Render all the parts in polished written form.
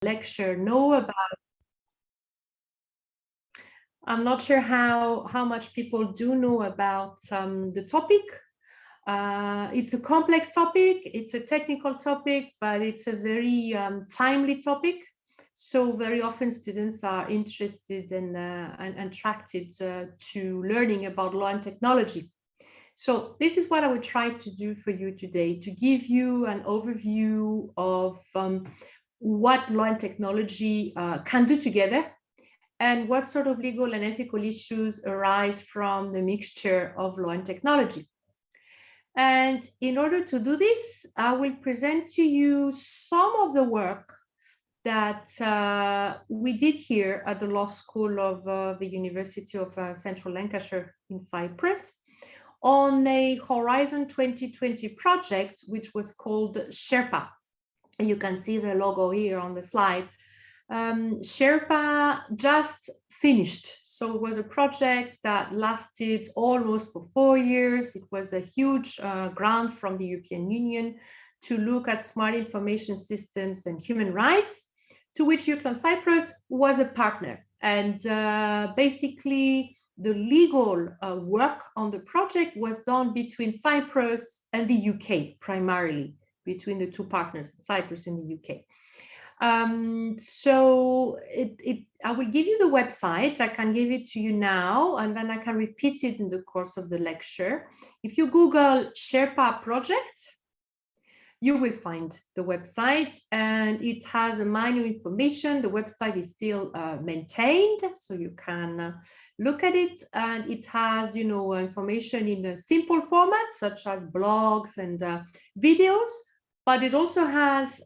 lecture know about. I'm not sure how much people do know about the topic. It's a complex topic, it's a technical topic, but it's a very timely topic. So very often students are interested and attracted to learning about law and technology. So this is what I would try to do for you today, to give you an overview of what law and technology can do together, and what sort of legal and ethical issues arise from the mixture of law and technology. And in order to do this, I will present to you some of the work that we did here at the Law School of the University of Central Lancashire in Cyprus on a Horizon 2020 project, which was called Sherpa. And you can see the logo here on the slide. Sherpa just finished. So it was a project that lasted almost for 4 years. It was a huge grant from the European Union to look at smart information systems and human rights, to which UCLan Cyprus was a partner. And basically, the legal work on the project was done between Cyprus and the UK, primarily, between the two partners, Cyprus and the UK. So I will give you the website. I can give it to you now, and then I can repeat it in the course of the lecture. If you Google Sherpa project, you will find the website, and it has a minor information. The website is still maintained, so you can look at it, and it has, you know, information in a simple format, such as blogs and videos. But it also has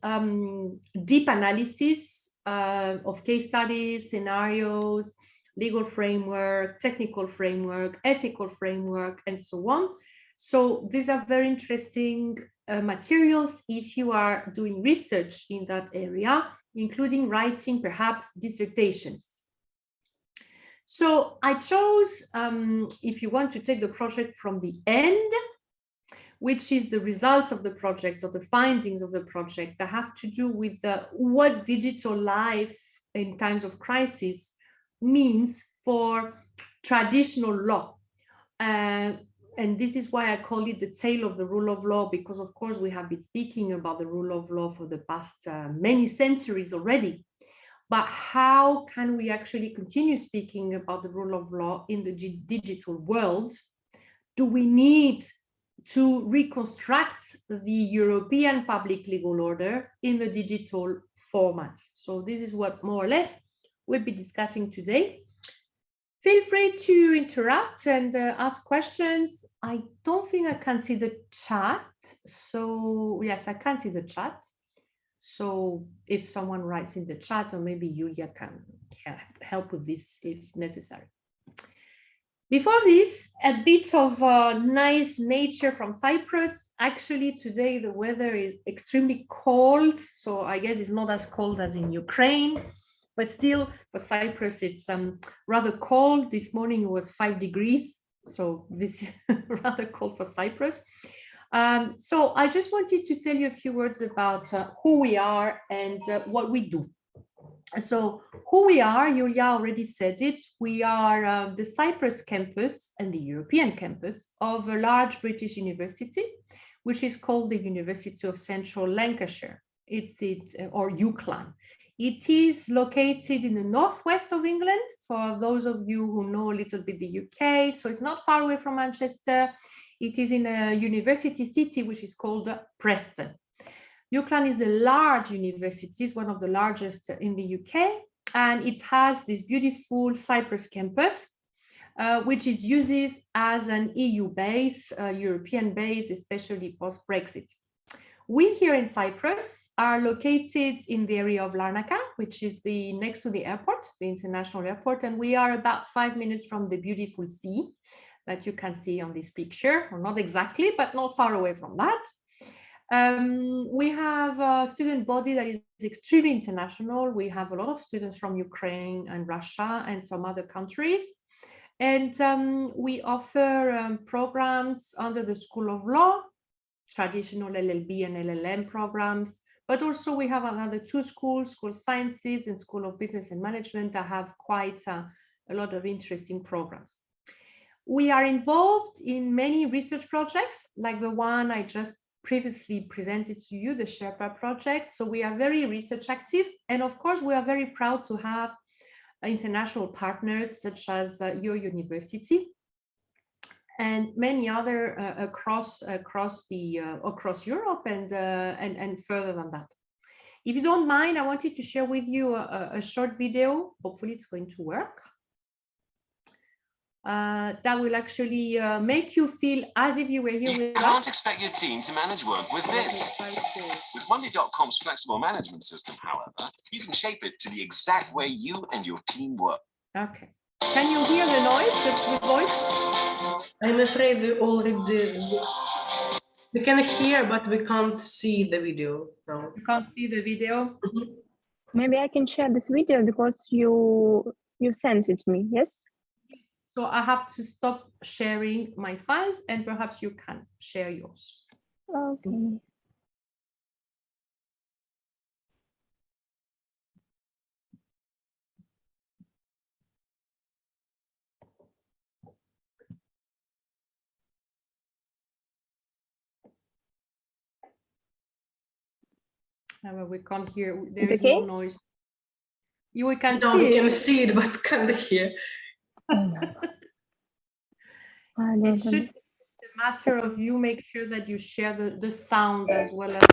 deep analysis of case studies, scenarios, legal framework, technical framework, ethical framework, and so on. So these are very interesting materials if you are doing research in that area, including writing perhaps dissertations. So I chose, if you want to take the project from the end, which is the results of the project or the findings of the project that have to do with what digital life in times of crisis means for traditional law. And this is why I call it the tale of the rule of law, because of course we have been speaking about the rule of law for the past many centuries already. But how can we actually continue speaking about the rule of law in the digital world? Do we need to reconstruct the European public legal order in the digital format? So this is what more or less we'll be discussing today. Feel free to interrupt and ask questions. I don't think I can see the chat. So yes, I can see the chat. So if someone writes in the chat, or maybe Julia can help with this if necessary. Before this, a bit of nice nature from Cyprus. Actually, today the weather is extremely cold, so I guess it's not as cold as in Ukraine, but still for Cyprus it's rather cold. This morning it was 5 degrees, so this is rather cold for Cyprus. So I just wanted to tell you a few words about who we are and what we do. So who we are, Julia already said it, we are the Cyprus campus and the European campus of a large British university, which is called the University of Central Lancashire. Or UCLan. It is located in the northwest of England, for those of you who know a little bit the UK, so it's not far away from Manchester. It is in a university city which is called Preston. UCLan is a large university, it's one of the largest in the UK, and it has this beautiful Cyprus campus, which is used as an EU base, European base, especially post-Brexit. We here in Cyprus are located in the area of Larnaca, which is next to the airport, the international airport, and we are about 5 minutes from the beautiful sea that you can see on this picture, or not exactly, but not far away from that. We have a student body that is extremely international. We have a lot of students from Ukraine and Russia and some other countries. And we offer programs under the School of Law, traditional LLB and LLM programs, But also we have another two schools, School of Sciences and School of Business and Management, that have quite a lot of interesting programs. We are involved in many research projects, like the one I just previously presented to you, the Sherpa project. So we are very research active. And of course, we are very proud to have international partners such as your university and many other across Europe and further than that. If you don't mind, I wanted to share with you a short video. Hopefully it's going to work. That will actually make you feel as if you were here with us. You can't expect your team to manage work with this. With Monday.com's flexible management system, however, you can shape it to the exact way you and your team work. Okay. Can you hear the noise, the voice? I'm afraid we already did. We can hear, but we can't see the video. No. You can't see the video? Mm-hmm. Maybe I can share this video because you sent it to me, yes? So I have to stop sharing my files and perhaps you can share yours. Okay. We can't hear. There is okay? no noise. We can no, see we it. can see it, but can't hear. It should be a matter of you make sure that you share the sound as well as.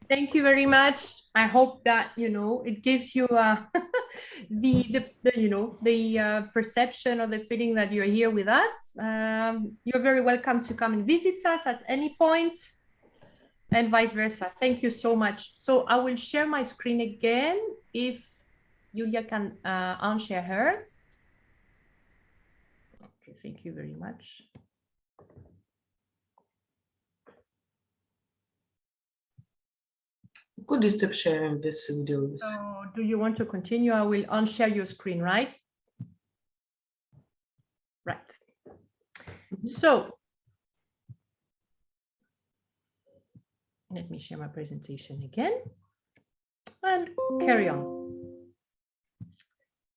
Thank you very much. I hope that it gives you the perception or the feeling that you're here with us. You're very welcome to come and visit us at any point, and vice versa. Thank you so much. So I will share my screen again if Julia can unshare hers. Okay, thank you very much. Could you stop sharing this video? So do you want to continue? I will unshare your screen, right? Right. So let me share my presentation again and carry on.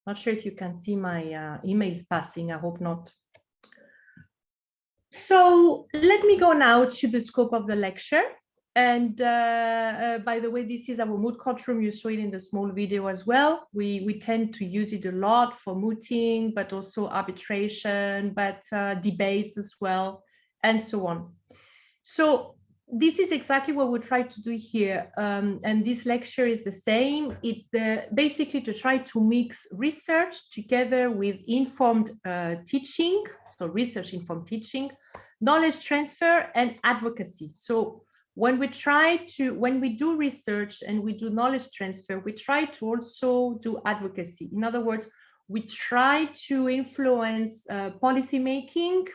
Not sure if you can see my emails passing. I hope not. So let me go now to the scope of the lecture. And by the way, this is our moot courtroom. You saw it in the small video as well. We tend to use it a lot for mooting, but also arbitration, but debates as well, and so on. So this is exactly what we try to do here. And this lecture is the same. It's basically to try to mix research together with informed teaching, so research-informed teaching, knowledge transfer, and advocacy. So when we do research and we do knowledge transfer, we try to also do advocacy. In other words, we try to influence policy making,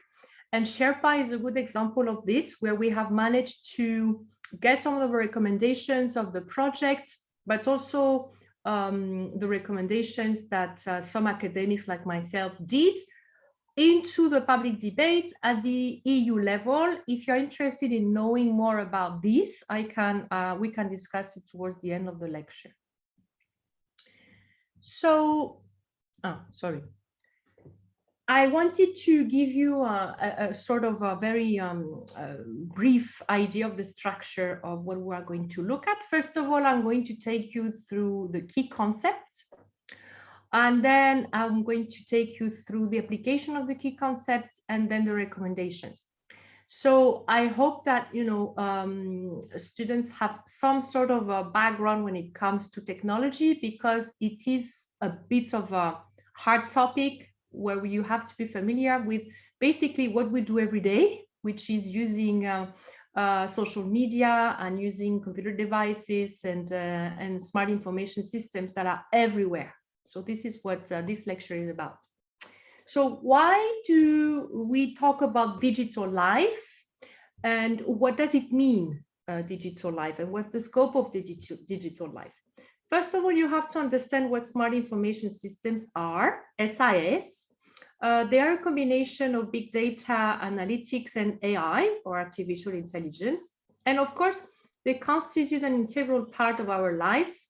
and Sherpa is a good example of this, where we have managed to get some of the recommendations of the project, but also the recommendations that some academics like myself did into the public debate at the EU level. If you're interested in knowing more about this, we can discuss it towards the end of the lecture. So, sorry. I wanted to give you a sort of a very brief idea of the structure of what we are going to look at. First of all, I'm going to take you through the key concepts. And then I'm going to take you through the application of the key concepts and then the recommendations. So I hope that, students have some sort of a background when it comes to technology, because it is a bit of a hard topic where you have to be familiar with basically what we do every day, which is using social media and using computer devices and smart information systems that are everywhere. So this is what this lecture is about. So why do we talk about digital life, and what does it mean, digital life, and what's the scope of digital life? First of all, you have to understand what smart information systems are, SIS. They are a combination of big data, analytics, and AI, or artificial intelligence. And of course, they constitute an integral part of our lives.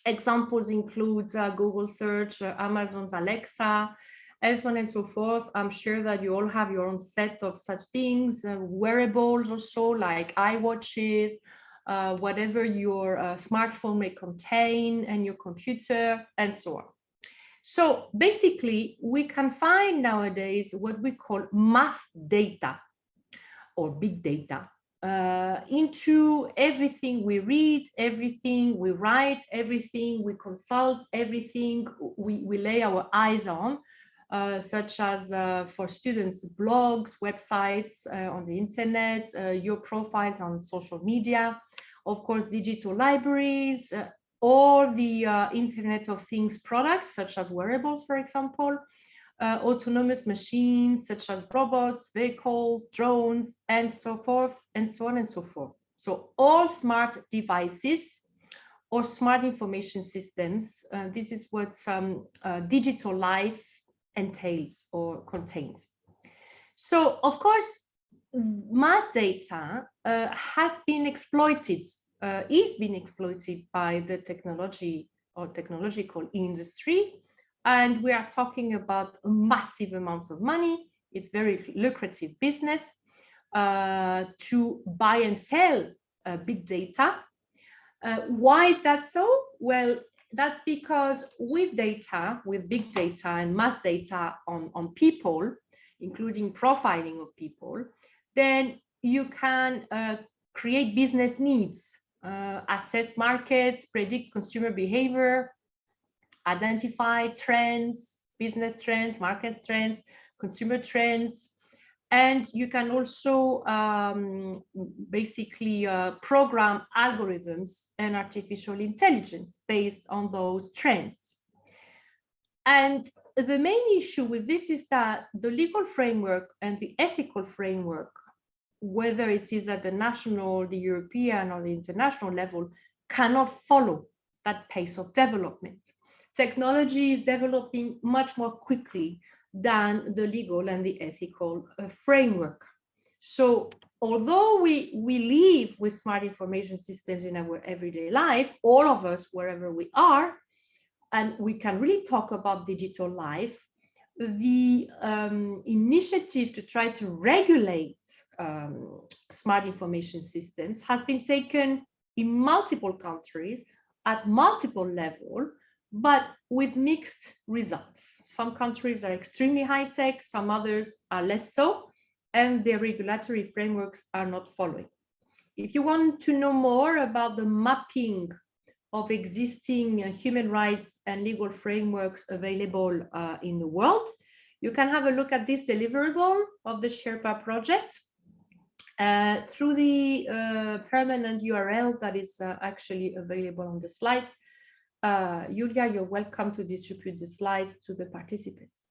Examples include Google search, Amazon's Alexa, and so on and so forth. I'm sure that you all have your own set of such things, wearables also, like iWatches, whatever your smartphone may contain, and your computer, and so on. So basically, we can find nowadays what we call mass data or big data into everything we read, everything we write, everything we consult, everything we lay our eyes on, such as for students, blogs, websites on the internet, your profiles on social media, of course, digital libraries, or the Internet of Things products, such as wearables, for example, autonomous machines, such as robots, vehicles, drones, and so forth, and so on and so forth. So all smart devices or smart information systems, this is what digital life entails or contains. So, of course, mass data has been exploited, is being exploited by the technology or technological industry. And we are talking about massive amounts of money. It's very lucrative business to buy and sell big data. Why is that so? Well, that's because with data, with big data and mass data on people, including profiling of people, then you can create business needs, assess markets, predict consumer behavior, identify trends, business trends, market trends, consumer trends, and you can also basically program algorithms and artificial intelligence based on those trends. And the main issue with this is that the legal framework and the ethical framework, whether it is at the national, the European, or the international level, cannot follow that pace of development. Technology is developing much more quickly than the legal and the ethical framework. So although we live with smart information systems in our everyday life, all of us, wherever we are, and we can really talk about digital life, the initiative to try to regulate smart information systems has been taken in multiple countries at multiple levels, but with mixed results. Some countries are extremely high tech, some others are less so, and their regulatory frameworks are not following. If you want to know more about the mapping of existing human rights and legal frameworks available in the world, you can have a look at this deliverable of the Sherpa project through the permanent URL that is actually available on the slides. Julia, you're welcome to distribute the slides to the participants.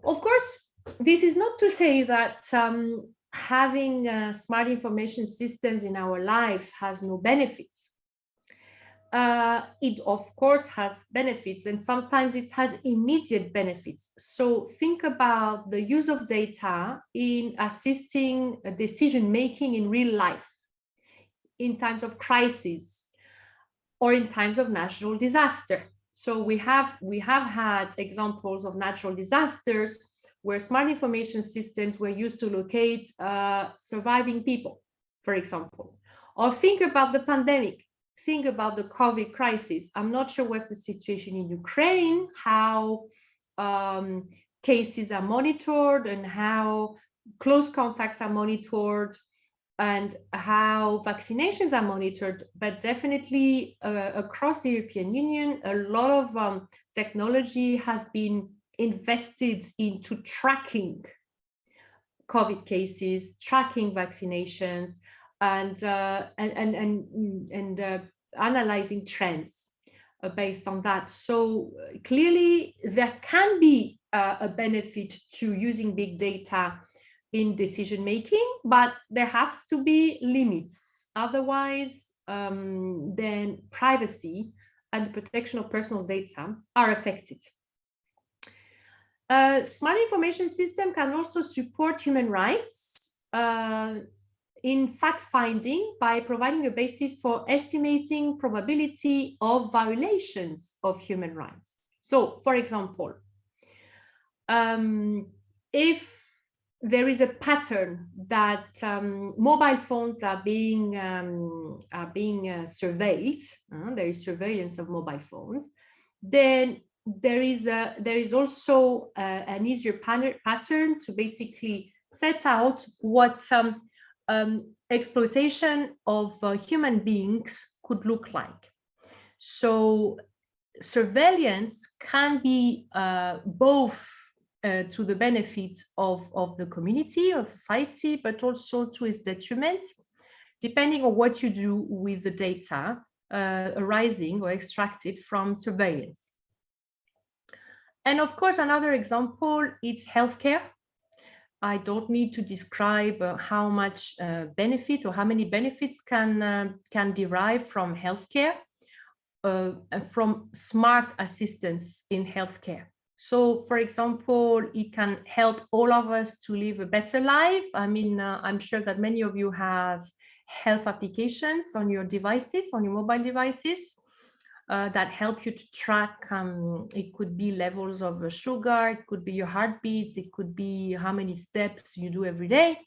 Of course, this is not to say that having smart information systems in our lives has no benefits. It of course has benefits, and sometimes it has immediate benefits. So think about the use of data in assisting decision making in real life, in times of crisis, or in times of natural disaster. So we have had examples of natural disasters where smart information systems were used to locate surviving people, for example. Or think about the pandemic. Think about the COVID crisis. I'm not sure what's the situation in Ukraine, how cases are monitored and how close contacts are monitored and how vaccinations are monitored, but definitely across the European Union, a lot of technology has been invested into tracking COVID cases, tracking vaccinations, and analyzing trends based on that. So clearly there can be a benefit to using big data in decision making, but there has to be limits. Otherwise, then privacy and the protection of personal data are affected. Smart information system can also support human rights in fact-finding by providing a basis for estimating probability of violations of human rights. So, for example, if there is a pattern that mobile phones are being surveyed, there is surveillance of mobile phones, then there is also an easier pattern to basically set out what exploitation of human beings could look like. So surveillance can be both to the benefit of the community, of society, but also to its detriment, depending on what you do with the data arising or extracted from surveillance. And of course, another example is healthcare. I don't need to describe how much benefit or how many benefits can derive from healthcare and from smart assistance in healthcare. So, for example, it can help all of us to live a better life. I mean, I'm sure that many of you have health applications on your devices, on your mobile devices, that help you to track, it could be levels of sugar, it could be your heartbeats, it could be how many steps you do every day.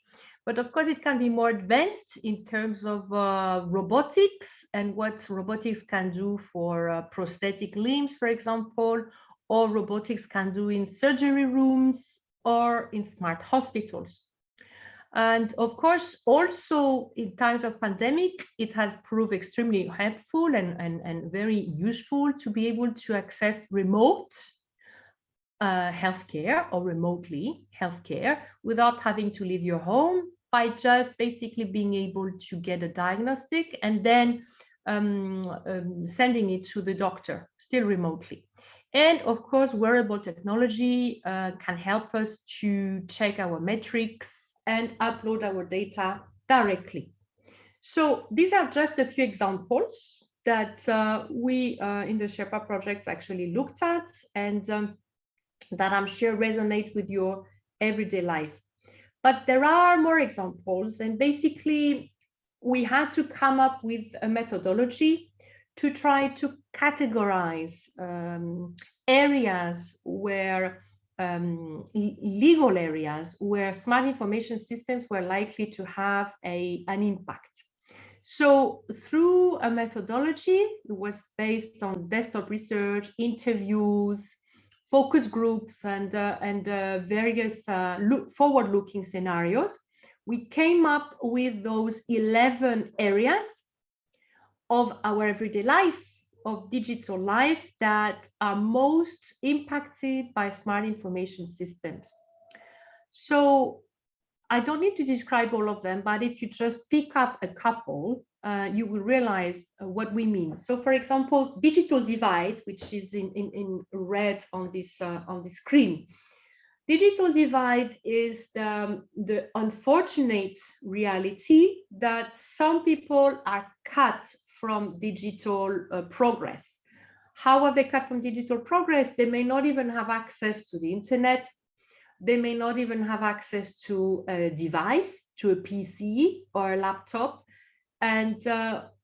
But of course, it can be more advanced in terms of robotics and what robotics can do for prosthetic limbs, for example, or robotics can do in surgery rooms or in smart hospitals. And of course, also in times of pandemic, it has proved extremely helpful and very useful to be able to access remote healthcare or remotely healthcare without having to leave your home, by just basically being able to get a diagnostic and then sending it to the doctor, still remotely. And of course, wearable technology can help us to check our metrics and upload our data directly. So these are just a few examples that we in the Sherpa project actually looked at and that I'm sure resonate with your everyday life. But there are more examples, and basically we had to come up with a methodology to try to categorize areas where legal areas where smart information systems were likely to have an impact. So through a methodology, it was based on desktop research, interviews, focus groups, and various forward-looking scenarios, we came up with those 11 areas of our everyday life, of digital life, that are most impacted by smart information systems. So I don't need to describe all of them, but if you just pick up a couple, you will realize what we mean. So for example, digital divide, which is in red on this screen. Digital divide is the unfortunate reality that some people are cut from digital progress. How are they cut from digital progress? They may not even have access to the internet. They may not even have access to a device, to a PC or a laptop, and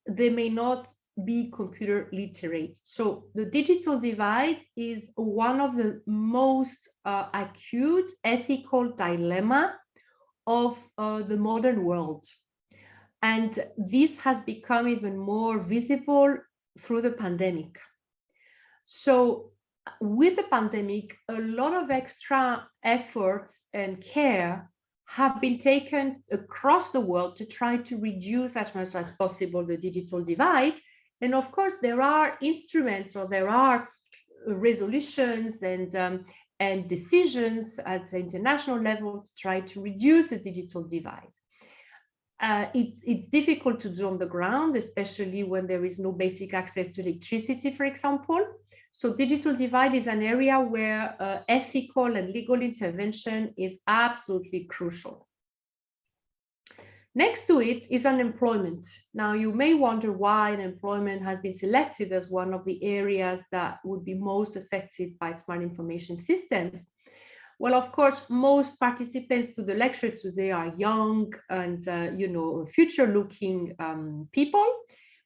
they may not be computer literate. So the digital divide is one of the most acute ethical dilemma of the modern world. And this has become even more visible through the pandemic. So with the pandemic, a lot of extra efforts and care have been taken across the world to try to reduce as much as possible the digital divide. And of course, there are instruments, or there are resolutions and decisions at the international level to try to reduce the digital divide. It's difficult to do on the ground, especially when there is no basic access to electricity, for example. So digital divide is an area where ethical and legal intervention is absolutely crucial. Next to it is unemployment. Now, you may wonder why unemployment has been selected as one of the areas that would be most affected by smart information systems. Well, of course, most participants to the lecture today are young and, future-looking people,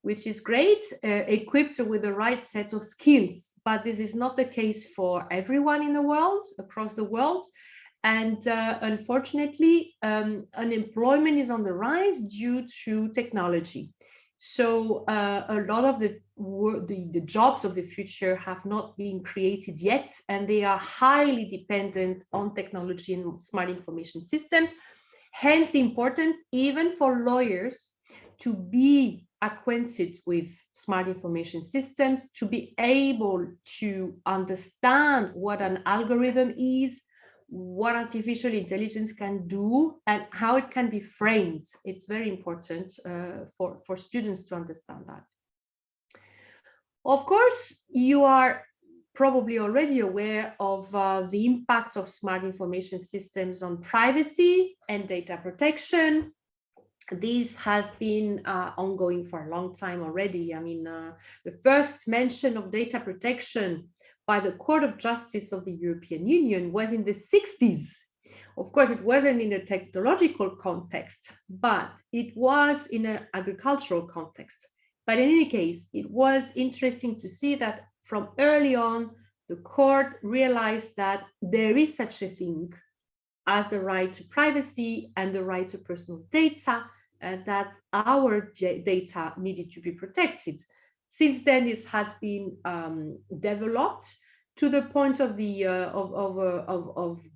which is great, equipped with the right set of skills. But this is not the case for everyone in the world, across the world. And unfortunately, unemployment is on the rise due to technology. So a lot of the jobs of the future have not been created yet, and they are highly dependent on technology and smart information systems. Hence the importance, even for lawyers, to be acquainted with smart information systems, to be able to understand what an algorithm is, what artificial intelligence can do, and how it can be framed. It's very important for students to understand that. Of course, you are probably already aware of the impact of smart information systems on privacy and data protection. This has been ongoing for a long time already. I mean, the first mention of data protection by the Court of Justice of the European Union was in the 60s. Of course, it wasn't in a technological context, but it was in an agricultural context. But in any case, it was interesting to see that from early on, the court realized that there is such a thing as the right to privacy and the right to personal data, and that our data needed to be protected. Since then, this has been developed to the point of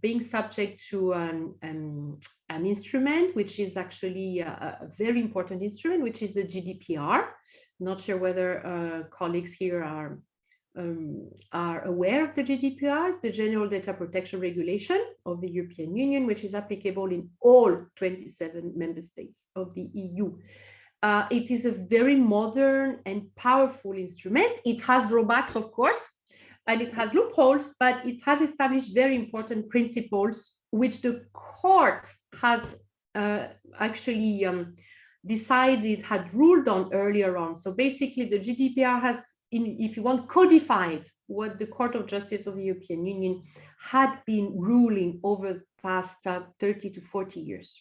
being subject to an instrument, which is actually a very important instrument, which is the GDPR. Not sure whether colleagues here are aware of the GDPR. It's the General Data Protection Regulation of the European Union, which is applicable in all 27 member states of the EU. It is a very modern and powerful instrument. It has drawbacks, of course, and it has loopholes, but it has established very important principles, which the court had actually had ruled on earlier on. So basically, the GDPR has, if you want, codified what the Court of Justice of the European Union had been ruling over the past 30 to 40 years.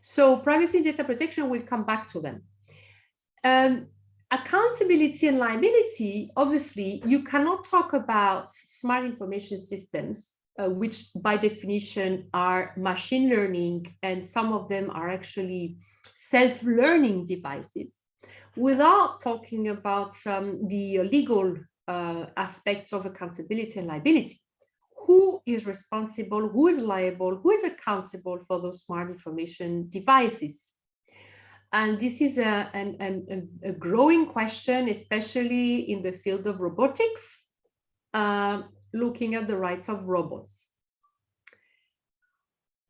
So privacy and data protection, we'll come back to them. accountability and liability, obviously, you cannot talk about smart information systems, which by definition are machine learning, and some of them are actually self-learning devices, without talking about the legal aspects of accountability and liability. Who is responsible, who is liable, who is accountable for those smart information devices? And this is a growing question, especially in the field of robotics, looking at the rights of robots.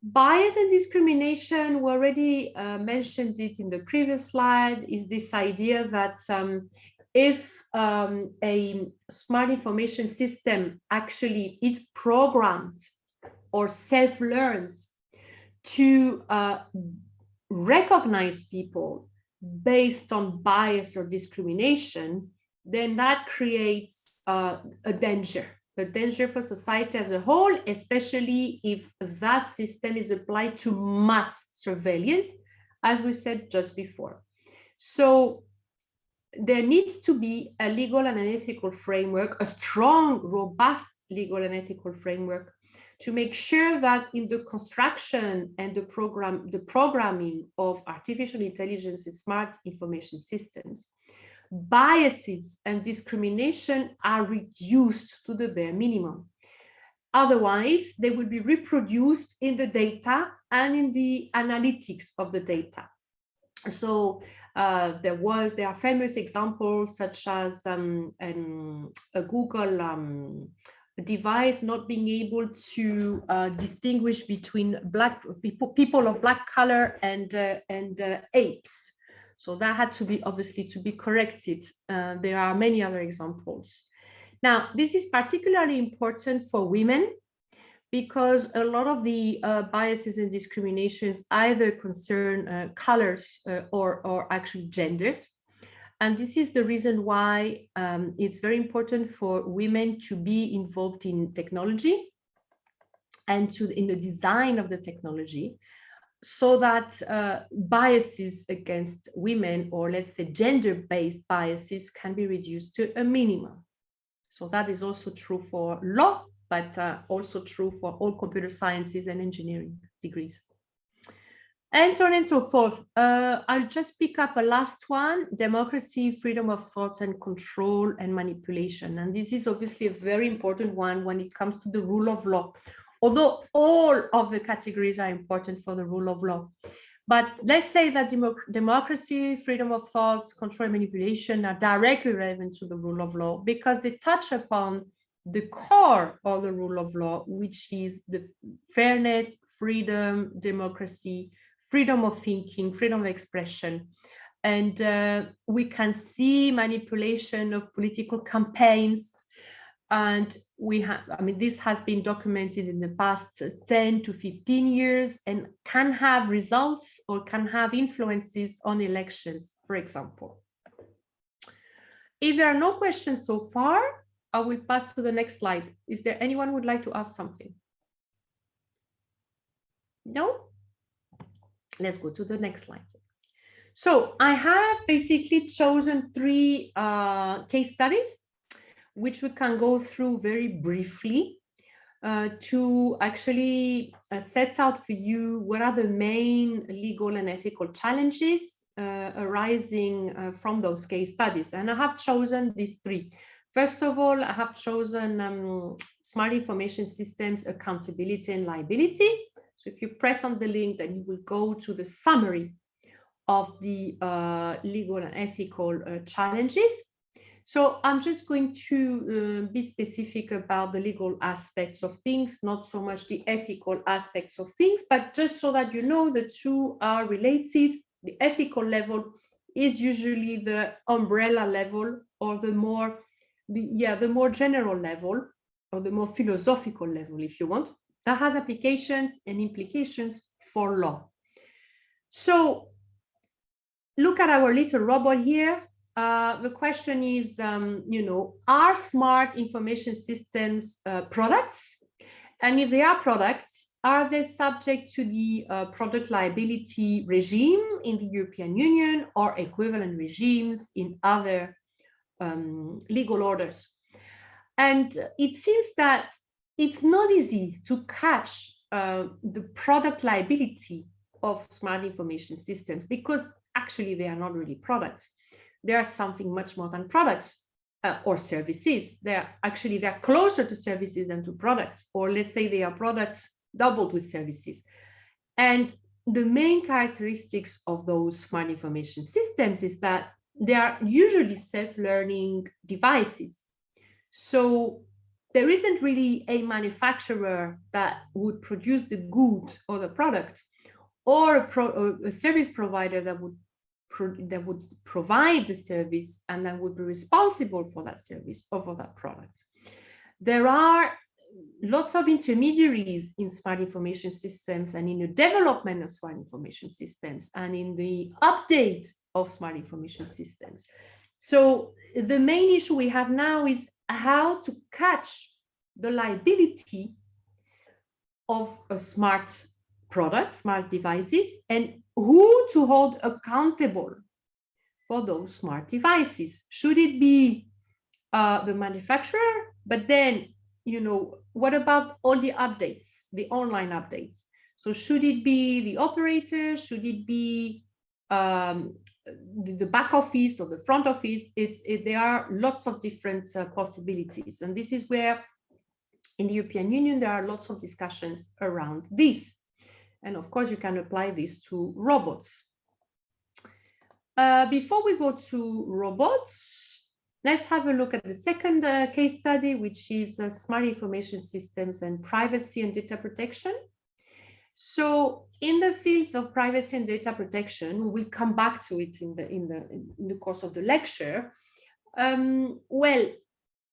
Bias and discrimination, we already mentioned it in the previous slide, is this idea that if a smart information system actually is programmed or self-learns to recognize people based on bias or discrimination, then that creates a danger for society as a whole, especially if that system is applied to mass surveillance, as we said just before. So there needs to be a legal and an ethical framework, a strong, robust legal and ethical framework, to make sure that in the construction and the programming of artificial intelligence and smart information systems, biases and discrimination are reduced to the bare minimum. Otherwise, they will be reproduced in the data and in the analytics of the data. So there are famous examples such as a Google device not being able to distinguish between people of black color and apes. So that had to be obviously to be corrected. There are many other examples. Now, this is particularly important for women because a lot of the biases and discriminations either concern colors or actually genders. And this is the reason why it's very important for women to be involved in technology and in the design of the technology, so that biases against women, or let's say gender-based biases, can be reduced to a minimum. So that is also true for law, but also true for all computer sciences and engineering degrees. And so on and so forth. I'll just pick up a last one: democracy, freedom of thought, and control and manipulation. And this is obviously a very important one when it comes to the rule of law, although all of the categories are important for the rule of law. But let's say that democracy, freedom of thought, control and manipulation are directly relevant to the rule of law because they touch upon the core of the rule of law, which is the fairness, freedom, democracy, freedom of thinking, freedom of expression. And we can see manipulation of political campaigns. And this has been documented in the past 10 to 15 years and can have results or can have influences on elections, for example. If there are no questions so far, I will pass to the next slide. Is there anyone who would like to ask something? No? Let's go to the next slide. So I have basically chosen 3 case studies, which we can go through very briefly to actually set out for you what are the main legal and ethical challenges arising from those case studies. And I have chosen these 3. First of all, I have chosen smart information systems, accountability and liability. So if you press on the link, then you will go to the summary of the legal and ethical challenges. So I'm just going to be specific about the legal aspects of things, not so much the ethical aspects of things, but just so that you know the 2 are related. The ethical level is usually the umbrella level, or the more general level, or the more philosophical level, if you want, that has applications and implications for law. So look at our little robot here. The question is, are smart information systems products? And if they are products, are they subject to the product liability regime in the European Union or equivalent regimes in other legal orders? And it seems that it's not easy to catch the product liability of smart information systems, because actually they are not really products. They are something much more than products or services. They're closer to services than to products, or let's say they are products doubled with services. And the main characteristics of those smart information systems is that they are usually self-learning devices. So there isn't really a manufacturer that would produce the good or the product, or a service provider that would provide the service and that would be responsible for that service or for that product. There are lots of intermediaries in smart information systems and in the development of smart information systems and in the update of smart information systems. So the main issue we have now is how to catch the liability of a smart product, smart devices, and who to hold accountable for those smart devices. Should it be the manufacturer? But then, what about all the updates, the online updates? So should it be the operator? Should it be the back office or the front office? There are lots of different possibilities. And this is where in the European Union, there are lots of discussions around this. And of course, you can apply this to robots. Before we go to robots, let's have a look at the second case study, which is smart information systems and privacy and data protection. So in the field of privacy and data protection, we'll come back to it in the course of the lecture. Well,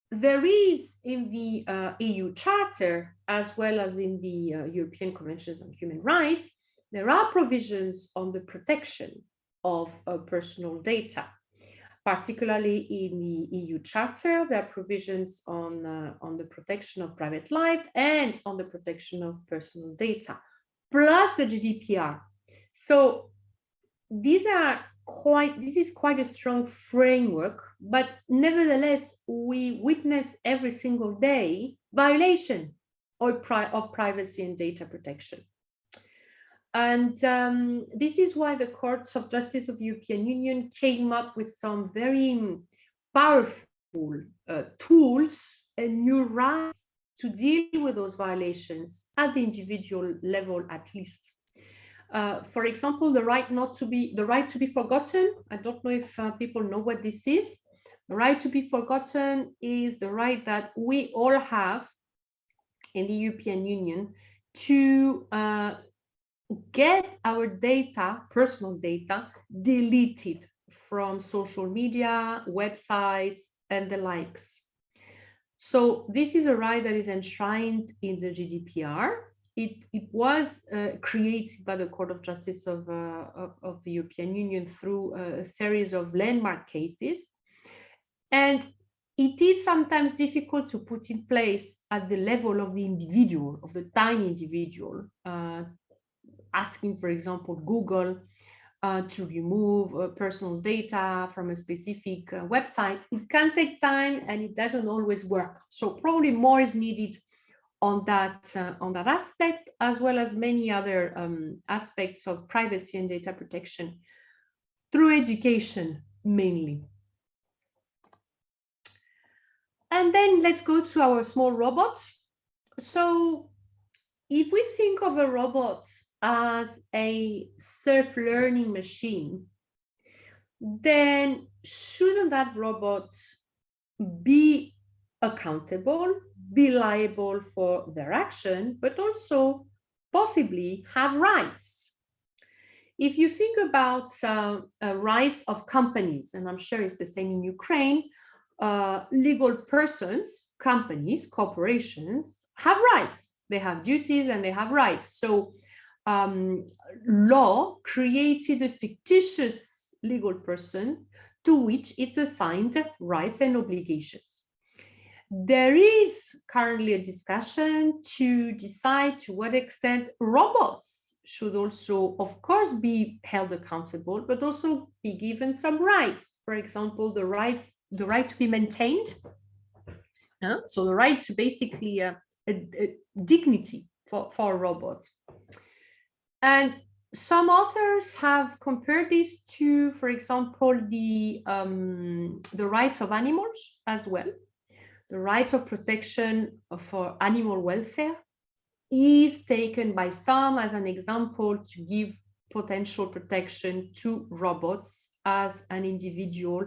there is in the EU Charter, as well as in the European Conventions on Human Rights, there are provisions on the protection of personal data. Particularly in the EU Charter, there are provisions on the protection of private life and on the protection of personal data, plus the GDPR. So this is quite a strong framework, but nevertheless, we witness every single day violation of privacy and data protection. And this is why the Court of Justice of the European Union came up with some very powerful tools and new rights to deal with those violations at the individual level, at least. For example, the right to be forgotten. I don't know if people know what this is. The right to be forgotten is the right that we all have in the European Union to get our data, personal data, deleted from social media, websites, and the likes. So this is a right that is enshrined in the GDPR. It was created by the Court of Justice of the European Union through a series of landmark cases. And it is sometimes difficult to put in place at the level of the individual, of the tiny individual, asking, for example, Google to remove personal data from a specific website. It can take time and it doesn't always work. So probably more is needed on that aspect, as well as many other aspects of privacy and data protection through education mainly. And then let's go to our small robot. So if we think of a robot as a self-learning machine, then shouldn't that robot be accountable, be liable for their action, but also possibly have rights? If you think about rights of companies, and I'm sure it's the same in Ukraine, legal persons, companies, corporations have rights. They have duties and they have rights. So law created a fictitious legal person to which it assigned rights and obligations. There is currently a discussion to decide to what extent robots should also, of course, be held accountable, but also be given some rights. For example, the right to be maintained. So the right to basically a dignity for robots. And some authors have compared this to, for example, the rights of animals as well. The right of protection for animal welfare is taken by some as an example to give potential protection to robots as an individual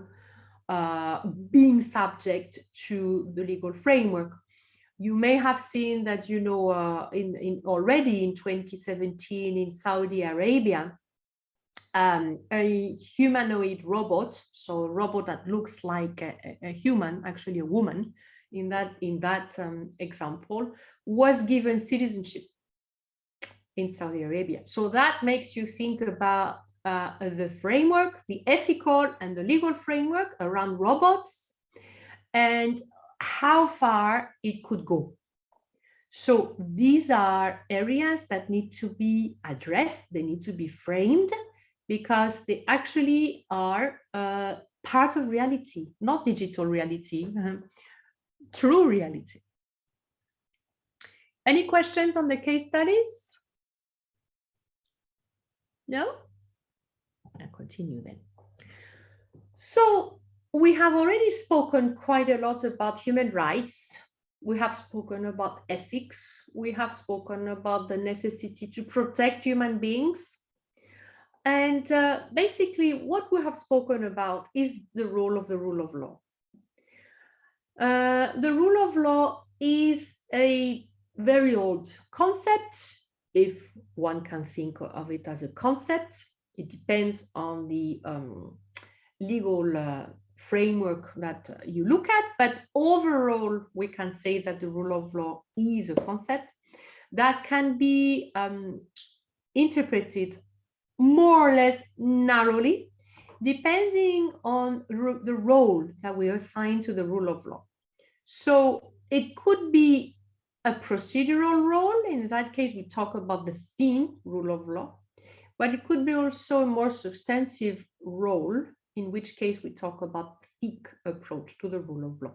being subject to the legal framework. You may have seen that, you know, already in 2017 in Saudi Arabia, a humanoid robot, so a robot that looks like a human, actually a woman, in that example, was given citizenship in Saudi Arabia. So that makes you think about the framework, the ethical and the legal framework around robots, and how far it could go. So these are areas that need to be addressed, they need to be framed, because they actually are part of reality, not digital reality, true reality. Any questions on the case studies? No? I'll continue then. So we have already spoken quite a lot about human rights. We have spoken about ethics. We have spoken about the necessity to protect human beings. And basically what we have spoken about is the role of the rule of law. The rule of law is a very old concept, if one can think of it as a concept. It depends on the legal framework that you look at, but overall we can say that the rule of law is a concept that can be interpreted more or less narrowly, depending on the role that we assign to the rule of law. So it could be a procedural role. In that case, we talk about the theme, rule of law, but it could be also a more substantive role, in which case we talk about thick approach to the rule of law.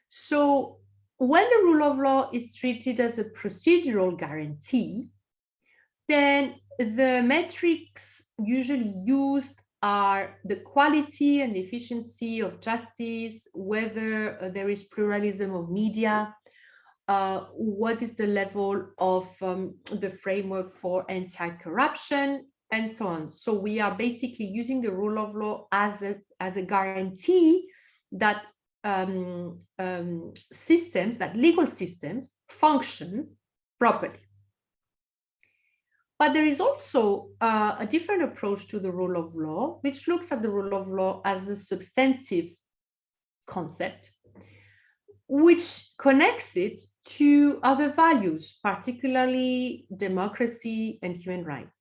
So when the rule of law is treated as a procedural guarantee, then the metrics usually used are the quality and efficiency of justice, whether there is pluralism of media, what is the level of the framework for anti-corruption, and so on. So we are basically using the rule of law as a guarantee that systems, that legal systems function properly. But there is also a different approach to the rule of law, which looks at the rule of law as a substantive concept, which connects it to other values, particularly democracy and human rights.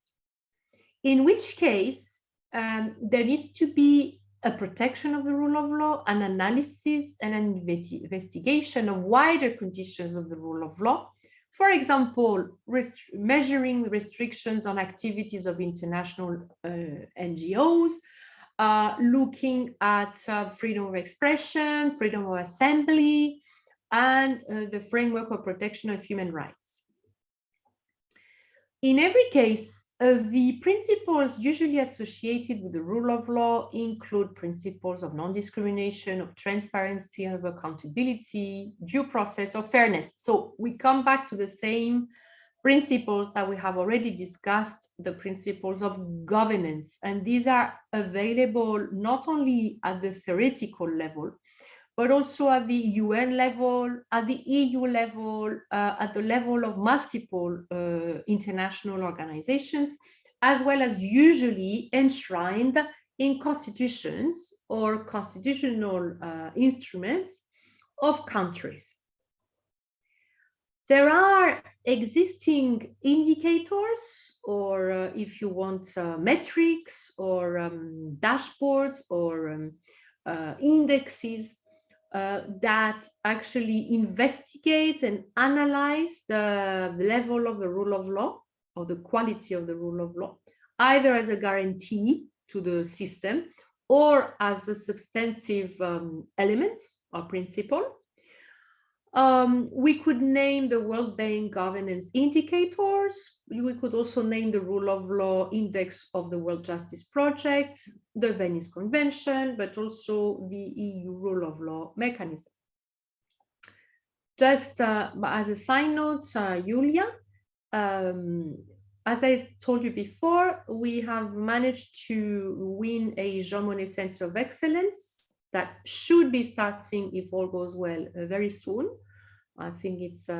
In which case, there needs to be a protection of the rule of law, an analysis and an investigation of wider conditions of the rule of law. For example, measuring restrictions on activities of international NGOs, looking at freedom of expression, freedom of assembly, and the framework of protection of human rights. In every case, the principles usually associated with the rule of law include principles of non-discrimination, of transparency, of accountability, due process, of fairness. So we come back to the same principles that we have already discussed, the principles of governance. And these are available not only at the theoretical level, but also at the UN level, at the EU level, at the level of multiple international organizations, as well as usually enshrined in constitutions or constitutional instruments of countries. There are existing indicators, or if you want, metrics or dashboards or indexes that actually investigate and analyze the level of the rule of law or the quality of the rule of law, either as a guarantee to the system or as a substantive element or principle. We could name the World Bank governance indicators. We could also name the rule of law index of the World Justice Project, the Venice Convention, but also the EU rule of law mechanism. Just as a side note, Julia, as I told you before, we have managed to win a Jean Monnet Center of Excellence that should be starting, if all goes well, very soon. I think it's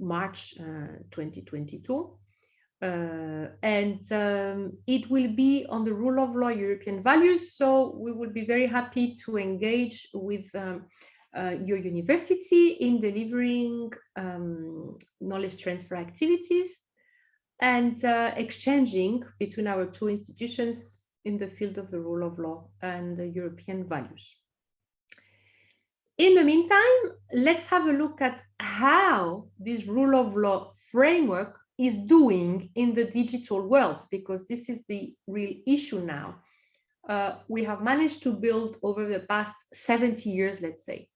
March 2022. It will be on the rule of law, European values. So we would be very happy to engage with your university in delivering knowledge transfer activities and exchanging between our two institutions in the field of the rule of law and the European values. In the meantime, let's have a look at how this rule of law framework is doing in the digital world, because this is the real issue now. We have managed to build over the past 70 years, let's say,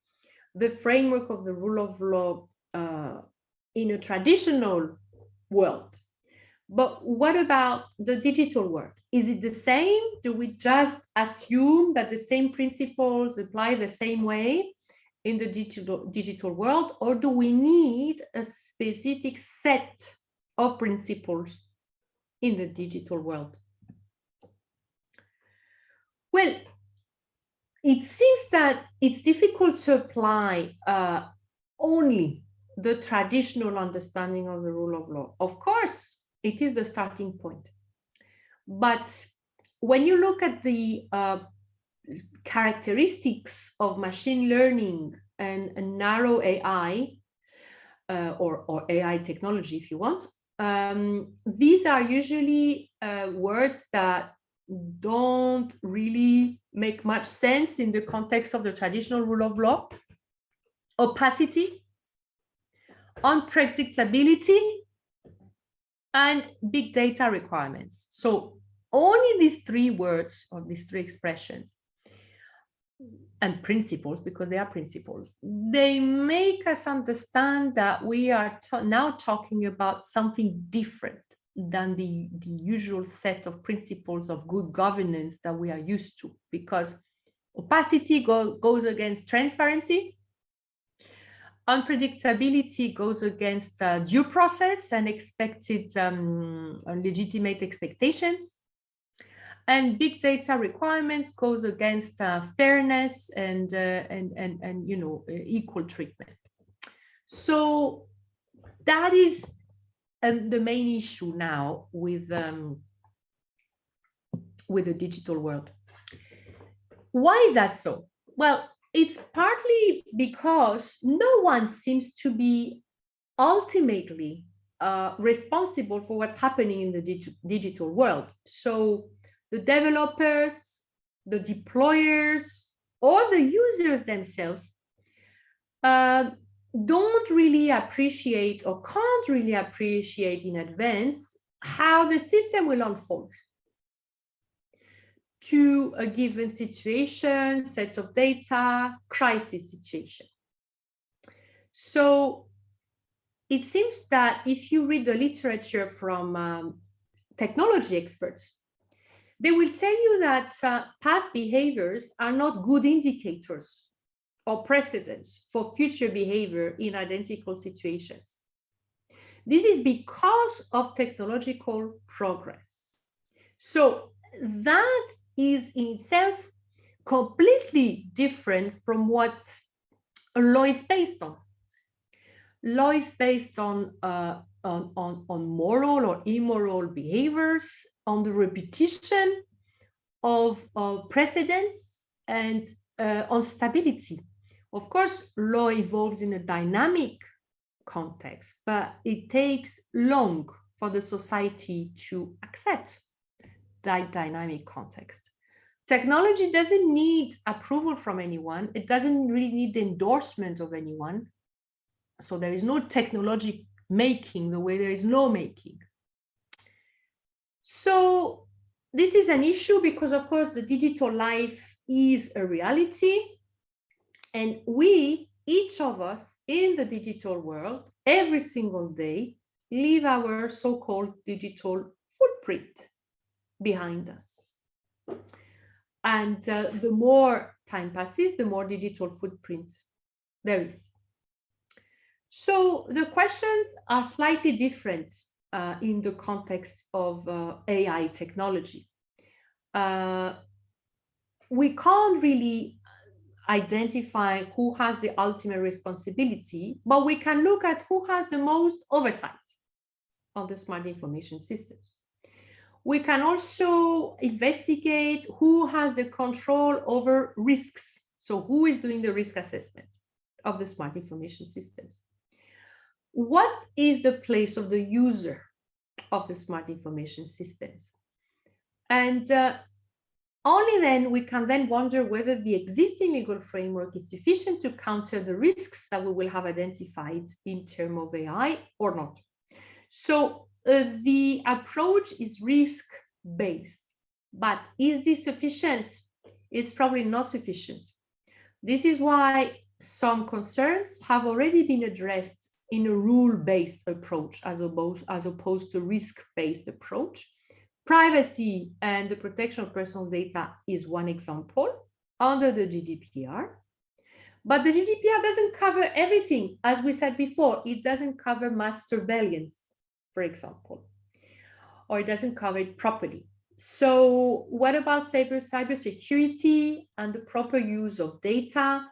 the framework of the rule of law in a traditional world. But what about the digital world? Is it the same? Do we just assume that the same principles apply the same way in the digital world, or do we need a specific set of principles in the digital world? Well, it seems that it's difficult to apply only the traditional understanding of the rule of law. Of course, it is the starting point. But when you look at the characteristics of machine learning and narrow AI, or AI technology, if you want, these are usually words that don't really make much sense in the context of the traditional rule of law. Opacity, unpredictability, and big data requirements. So only these three words or these three expressions and principles, because they are principles, they make us understand that we are now talking about something different than the usual set of principles of good governance that we are used to, because opacity goes against transparency, unpredictability goes against due process and expected legitimate expectations, and big data requirements goes against fairness and you know, equal treatment. So that is the main issue now with the digital world. Why is that so? Well, it's partly because no one seems to be ultimately responsible for what's happening in the digital world. So the developers, the deployers, or the users themselves don't really appreciate or can't really appreciate in advance how the system will unfold to a given situation, set of data, crisis situation. So it seems that if you read the literature from technology experts, they will tell you that past behaviors are not good indicators or precedents for future behavior in identical situations. This is because of technological progress. So that is in itself completely different from what a law is based on. Law is based on moral or immoral behaviors, on the repetition of precedents, and on stability. Of course, law evolves in a dynamic context, but it takes long for the society to accept that dynamic context. technology doesn't need approval from anyone. It doesn't really need the endorsement of anyone. So there is no technology making the way there is law making. So this is an issue because, of course, the digital life is a reality. And we, each of us in the digital world, every single day, leave our so-called digital footprint behind us. And the more time passes, the more digital footprint there is. So the questions are slightly different in the context of AI technology. We can't really identify who has the ultimate responsibility, but we can look at who has the most oversight of the smart information systems. We can also investigate who has the control over risks. So who is doing the risk assessment of the smart information systems? What is the place of the user of the smart information systems? And only then we can then wonder whether the existing legal framework is sufficient to counter the risks that we will have identified in terms of AI or not. So the approach is risk-based, but is this sufficient? It's probably not sufficient. This is why some concerns have already been addressed in a rule-based approach as opposed to risk-based approach. Privacy and the protection of personal data is one example under the GDPR. But the GDPR doesn't cover everything. As we said before, it doesn't cover mass surveillance, for example, or it doesn't cover it properly. So what about cybersecurity and the proper use of data,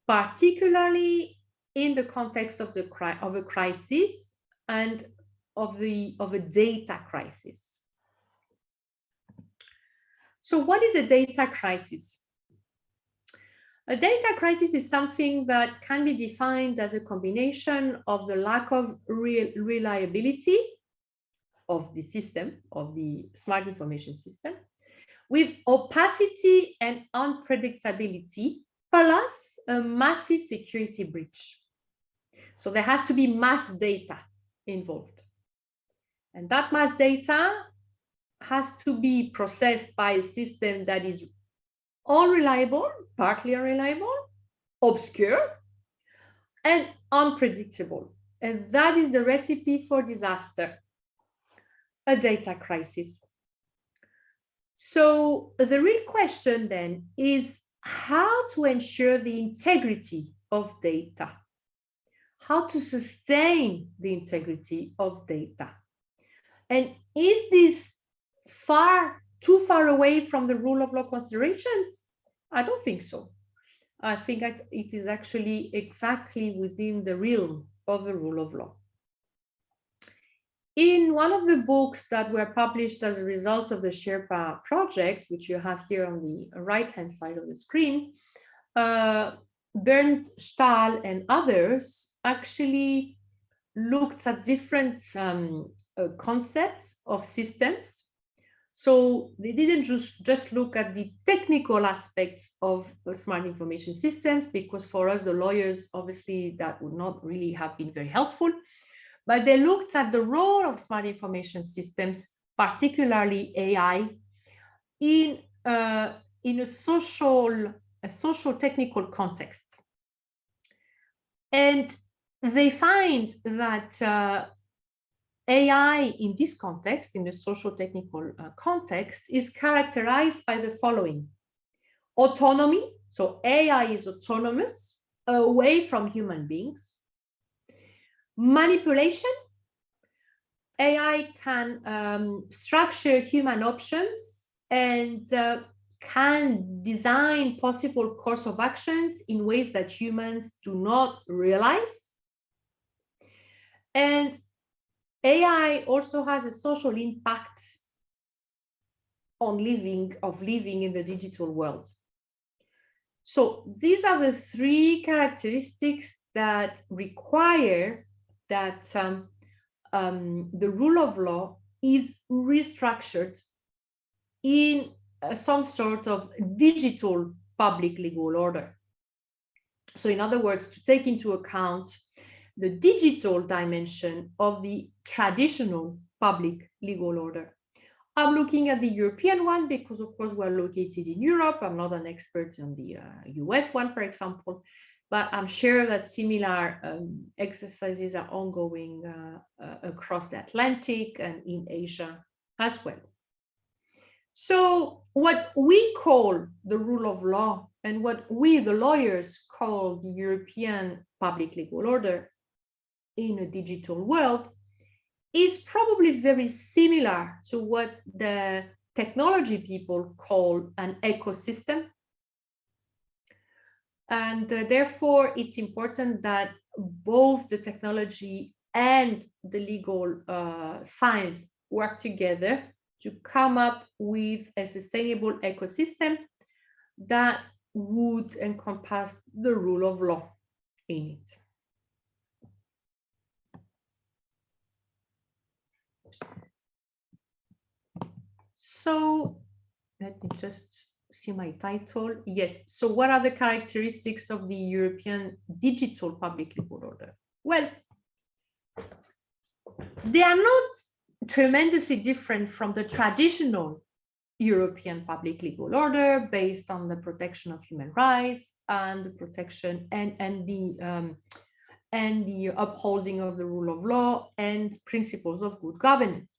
particularly in the context of a crisis and of a data crisis? So what is a data crisis? A data crisis is something that can be defined as a combination of the lack of reliability of the system, of the smart information system, with opacity and unpredictability, plus a massive security breach. So there has to be mass data involved. And that mass data has to be processed by a system that is unreliable, partly unreliable, obscure, and unpredictable. And that is the recipe for disaster, a data crisis. So the real question then is how to ensure the integrity of data, how to sustain the integrity of data. And is this too far away from the rule of law considerations? I don't think so. I think it is actually exactly within the realm of the rule of law. In one of the books that were published as a result of the Sherpa project, which you have here on the right-hand side of the screen, Bernd Stahl and others actually looked at different concepts of systems. So they didn't just look at the technical aspects of smart information systems, because for us, the lawyers, obviously, that would not really have been very helpful. But they looked at the role of smart information systems, particularly AI, in a social technical context. And they find that AI in this context, in the social technical context, is characterized by the following: autonomy. So AI is autonomous, away from human beings. Manipulation. AI can structure human options and can design possible course of actions in ways that humans do not realize. And AI also has a social impact on living in the digital world. So these are the three characteristics that require that the rule of law is restructured in some sort of digital public legal order. So in other words, to take into account the digital dimension of the traditional public legal order. I'm looking at the European one because, of course, we're located in Europe. I'm not an expert on the US one, for example, but I'm sure that similar exercises are ongoing across the Atlantic and in Asia as well. So what we call the rule of law and what we, the lawyers, call the European public legal order in a digital world is probably very similar to what the technology people call an ecosystem. And therefore, it's important that both the technology and the legal science work together to come up with a sustainable ecosystem that would encompass the rule of law in it. So let me just see my title. Yes. So what are the characteristics of the European digital public legal order? Well, they are not tremendously different from the traditional European public legal order based on the protection of human rights and the protection and the upholding of the rule of law and principles of good governance.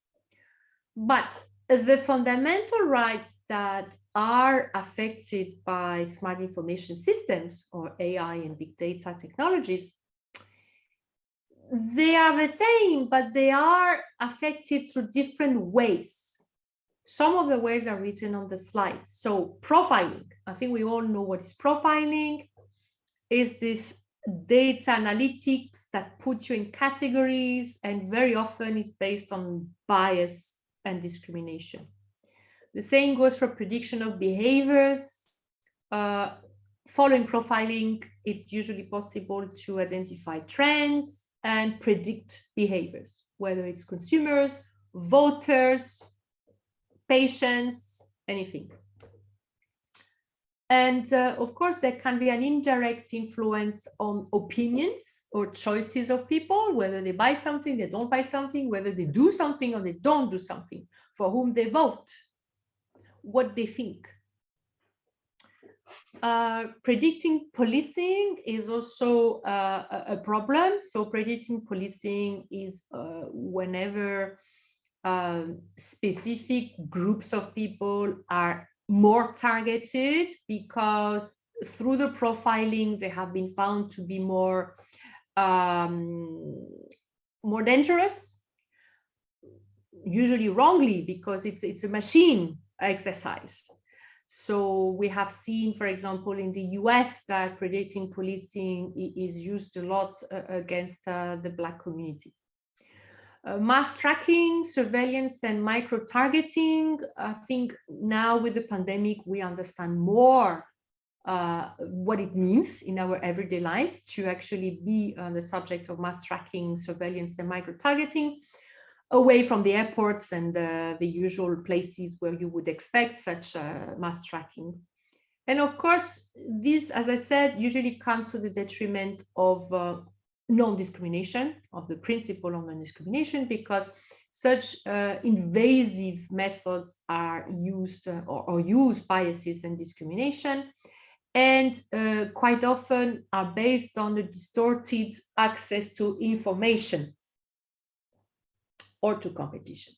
But the fundamental rights that are affected by smart information systems or AI and big data technologies, they are the same, but they are affected through different ways. Some of the ways are written on the slide. So profiling, I think we all know what is profiling. Is this data analytics that put you in categories and very often is based on bias and discrimination. The same goes for prediction of behaviors. Following profiling, it's usually possible to identify trends and predict behaviors, whether it's consumers, voters, patients, anything. And of course, there can be an indirect influence on opinions or choices of people, whether they buy something, they don't buy something, whether they do something or they don't do something, for whom they vote, what they think. Predicting policing is also a problem. So predicting policing is whenever specific groups of people are more targeted because through the profiling they have been found to be more dangerous, usually wrongly because it's a machine exercise. So we have seen, for example, in the US that predicting policing is used a lot against the Black community. Mass tracking, surveillance, and micro-targeting. I think now with the pandemic, we understand more what it means in our everyday life to actually be on the subject of mass tracking, surveillance, and micro-targeting, away from the airports and the usual places where you would expect such mass tracking. And of course, this, as I said, usually comes to the detriment of non-discrimination, of the principle of non-discrimination, because such invasive methods are used or use biases and discrimination, and quite often are based on the distorted access to information or to competition.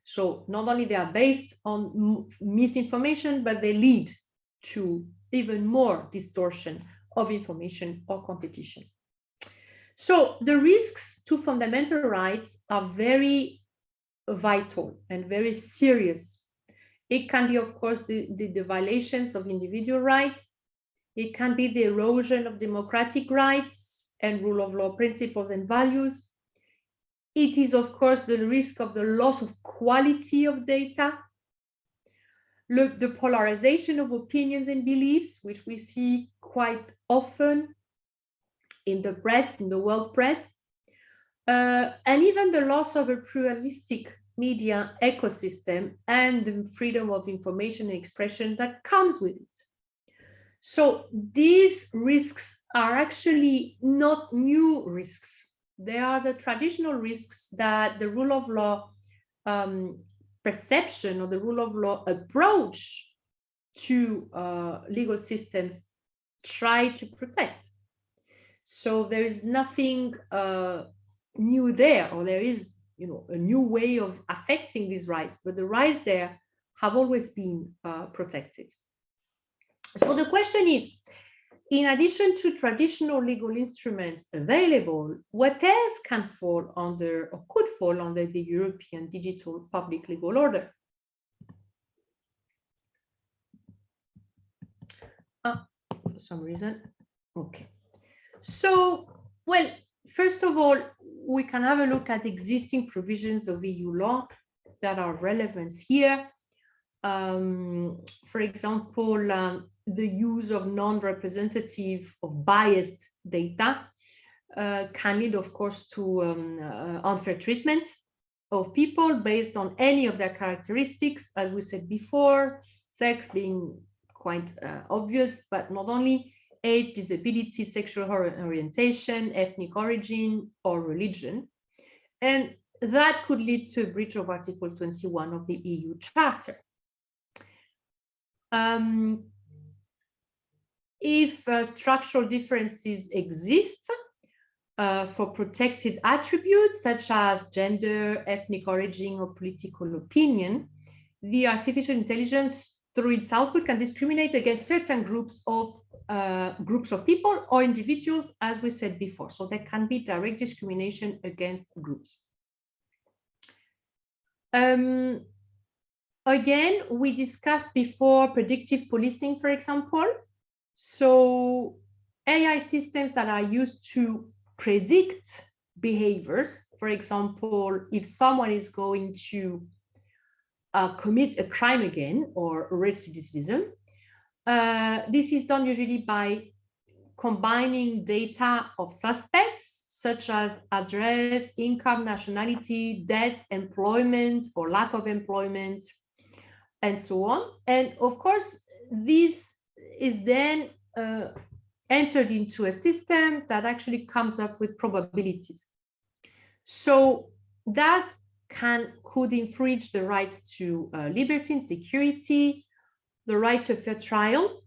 So not only they are based on misinformation, but they lead to even more distortion of information or competition. So the risks to fundamental rights are very vital and very serious. It can be, of course, the violations of individual rights. It can be the erosion of democratic rights and rule of law principles and values. It is, of course, the risk of the loss of quality of data, the polarization of opinions and beliefs, which we see quite often in the press, in the world press, and even the loss of a pluralistic media ecosystem and the freedom of information and expression that comes with it. So these risks are actually not new risks. They are the traditional risks that the rule of law perception or the rule of law approach to legal systems try to protect. So there is nothing new there, or there is, you know, a new way of affecting these rights, but the rights there have always been protected. So the question is, in addition to traditional legal instruments available, what else can fall under or could fall under the European Digital Public Legal Order? For some reason, okay. So, well, first of all, we can have a look at existing provisions of EU law that are relevant here. For example, the use of non-representative or biased data can lead, of course, to unfair treatment of people based on any of their characteristics, as we said before, sex being quite obvious, but not only age, disability, sexual orientation, ethnic origin, or religion. And that could lead to a breach of Article 21 of the EU Charter. If structural differences exist for protected attributes such as gender, ethnic origin, or political opinion, the artificial intelligence, through its output, can discriminate against certain groups of people or individuals, as we said before. So there can be direct discrimination against groups. Again, we discussed before predictive policing, for example. So AI systems that are used to predict behaviors, for example, if someone is going to commit a crime again or recidivism, this is done usually by combining data of suspects, such as address, income, nationality, debts, employment or lack of employment, and so on. And of course, this is then entered into a system that actually comes up with probabilities. So that could infringe the rights to liberty and security, the right to a fair trial,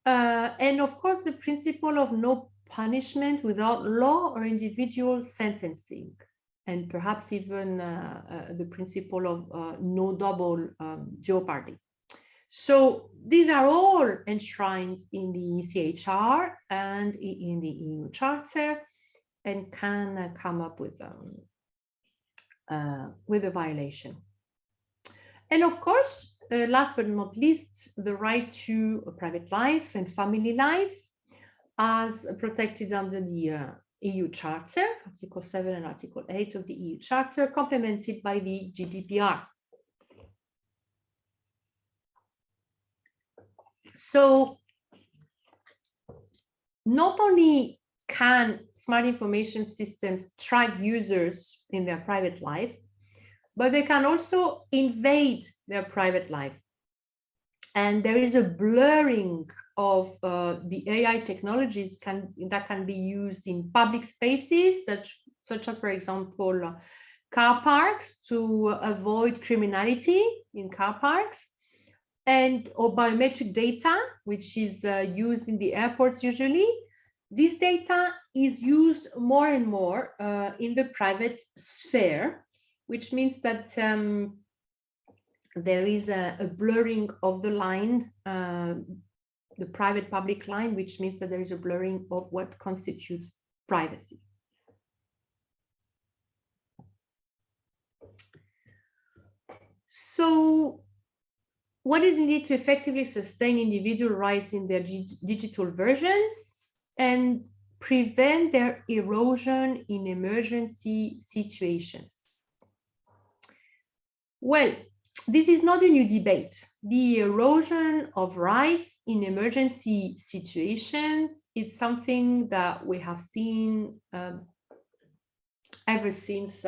and of course the principle of no punishment without law or individual sentencing, and perhaps even the principle of no double jeopardy. So these are all enshrined in the ECHR and in the EU Charter, and can come up with a violation. And of course, last but not least, the right to a private life and family life, as protected under the EU Charter, Article 7 and Article 8 of the EU Charter, complemented by the GDPR. So not only can smart information systems track users in their private life, but they can also invade their private life. And there is a blurring of the AI technologies that can be used in public spaces, such as, for example, car parks, to avoid criminality in car parks, or biometric data, which is used in the airports usually. This data is used more and more in the private sphere, which means that there is a blurring of the line, the private-public line, which means that there is a blurring of what constitutes privacy. So what is needed to effectively sustain individual rights in their digital versions and prevent their erosion in emergency situations? Well, this is not a new debate. The erosion of rights in emergency situations is something that we have seen ever since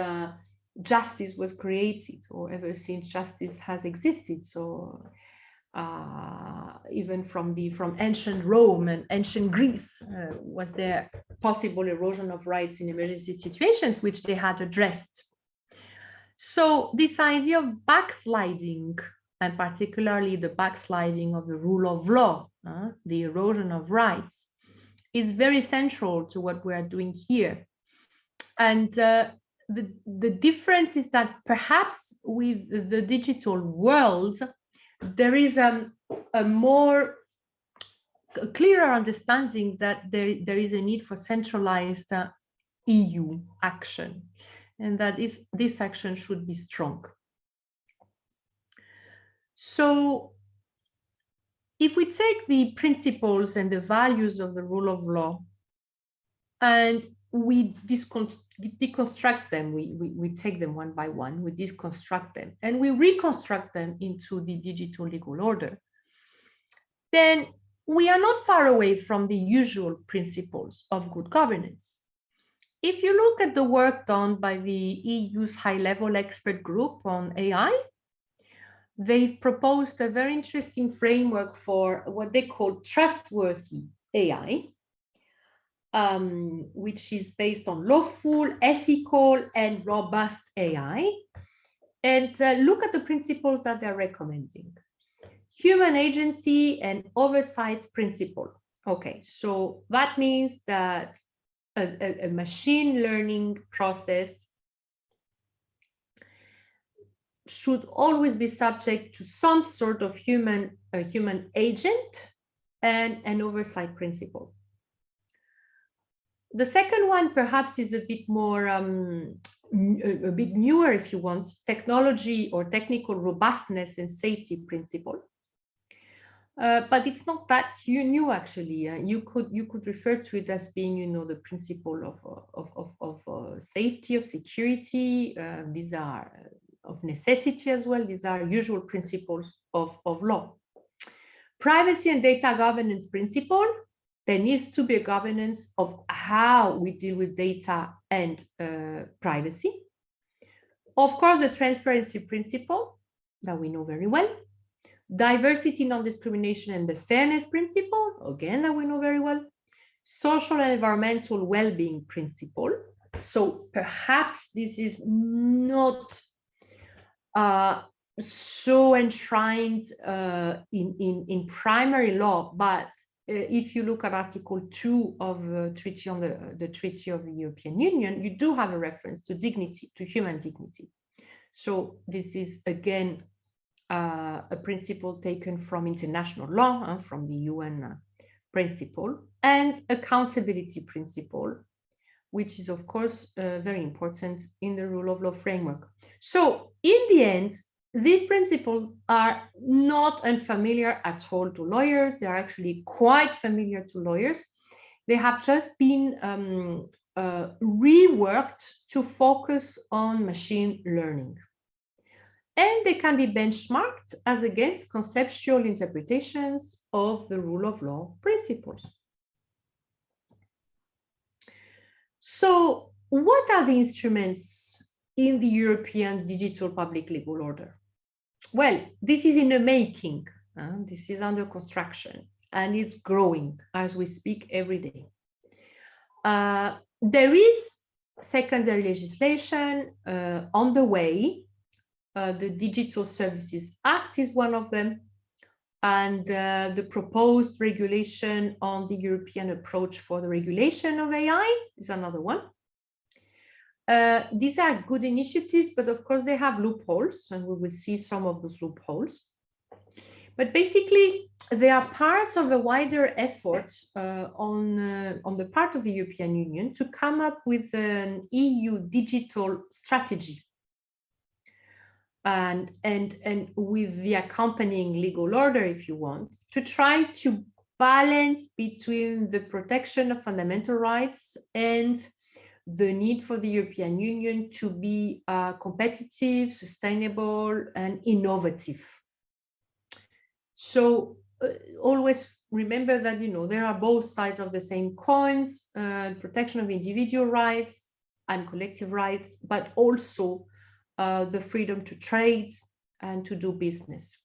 justice was created, or ever since justice has existed. So even from ancient Rome and ancient Greece, was there possible erosion of rights in emergency situations, which they had addressed. So this idea of backsliding, and particularly the backsliding of the rule of law, the erosion of rights, is very central to what we are doing here. And the difference is that perhaps with the digital world, there is a more clearer understanding that there is a need for centralized EU action, and that this action should be strong. So if we take the principles and the values of the rule of law and we deconstruct them, we take them one by one, we deconstruct them, and we reconstruct them into the digital legal order, then we are not far away from the usual principles of good governance. If you look at the work done by the EU's high-level expert group on AI, they've proposed a very interesting framework for what they call trustworthy AI, which is based on lawful, ethical, and robust AI. And look at the principles that they're recommending. Human agency and oversight principle. Okay, so that means that a machine learning process should always be subject to some sort of human agent and an oversight principle. The second one perhaps is a bit more, a bit newer, if you want, technology or technical robustness and safety principle. But it's not that new, actually. You could refer to it as being, you know, the principle of safety, of security. These are of necessity as well. These are usual principles of law. Privacy and data governance principle. There needs to be a governance of how we deal with data and privacy. Of course, the transparency principle that we know very well. Diversity, non-discrimination, and the fairness principle, again, that we know very well. Social and environmental well-being principle. So perhaps this is not so enshrined in primary law, but if you look at Article 2 of the Treaty on the Treaty of the European Union, you do have a reference to dignity, to human dignity. So this is again a principle taken from international law, from the UN principle, and accountability principle, which is of course very important in the rule of law framework. So in the end, these principles are not unfamiliar at all to lawyers. They are actually quite familiar to lawyers. They have just been reworked to focus on machine learning. And they can be benchmarked as against conceptual interpretations of the rule of law principles. So what are the instruments in the European digital public legal order? Well, this is in the making. This is under construction, and it's growing as we speak every day. There is secondary legislation on the way. The Digital Services Act is one of them, and the proposed regulation on the European approach for the regulation of AI is another one. These are good initiatives, but of course they have loopholes, and we will see some of those loopholes. But basically, they are part of a wider effort on the part of the European Union to come up with an EU digital strategy. And with the accompanying legal order, if you want, to try to balance between the protection of fundamental rights and the need for the European Union to be competitive, sustainable, and innovative. So always remember that, you know, there are both sides of the same coins, protection of individual rights and collective rights, but also the freedom to trade and to do business.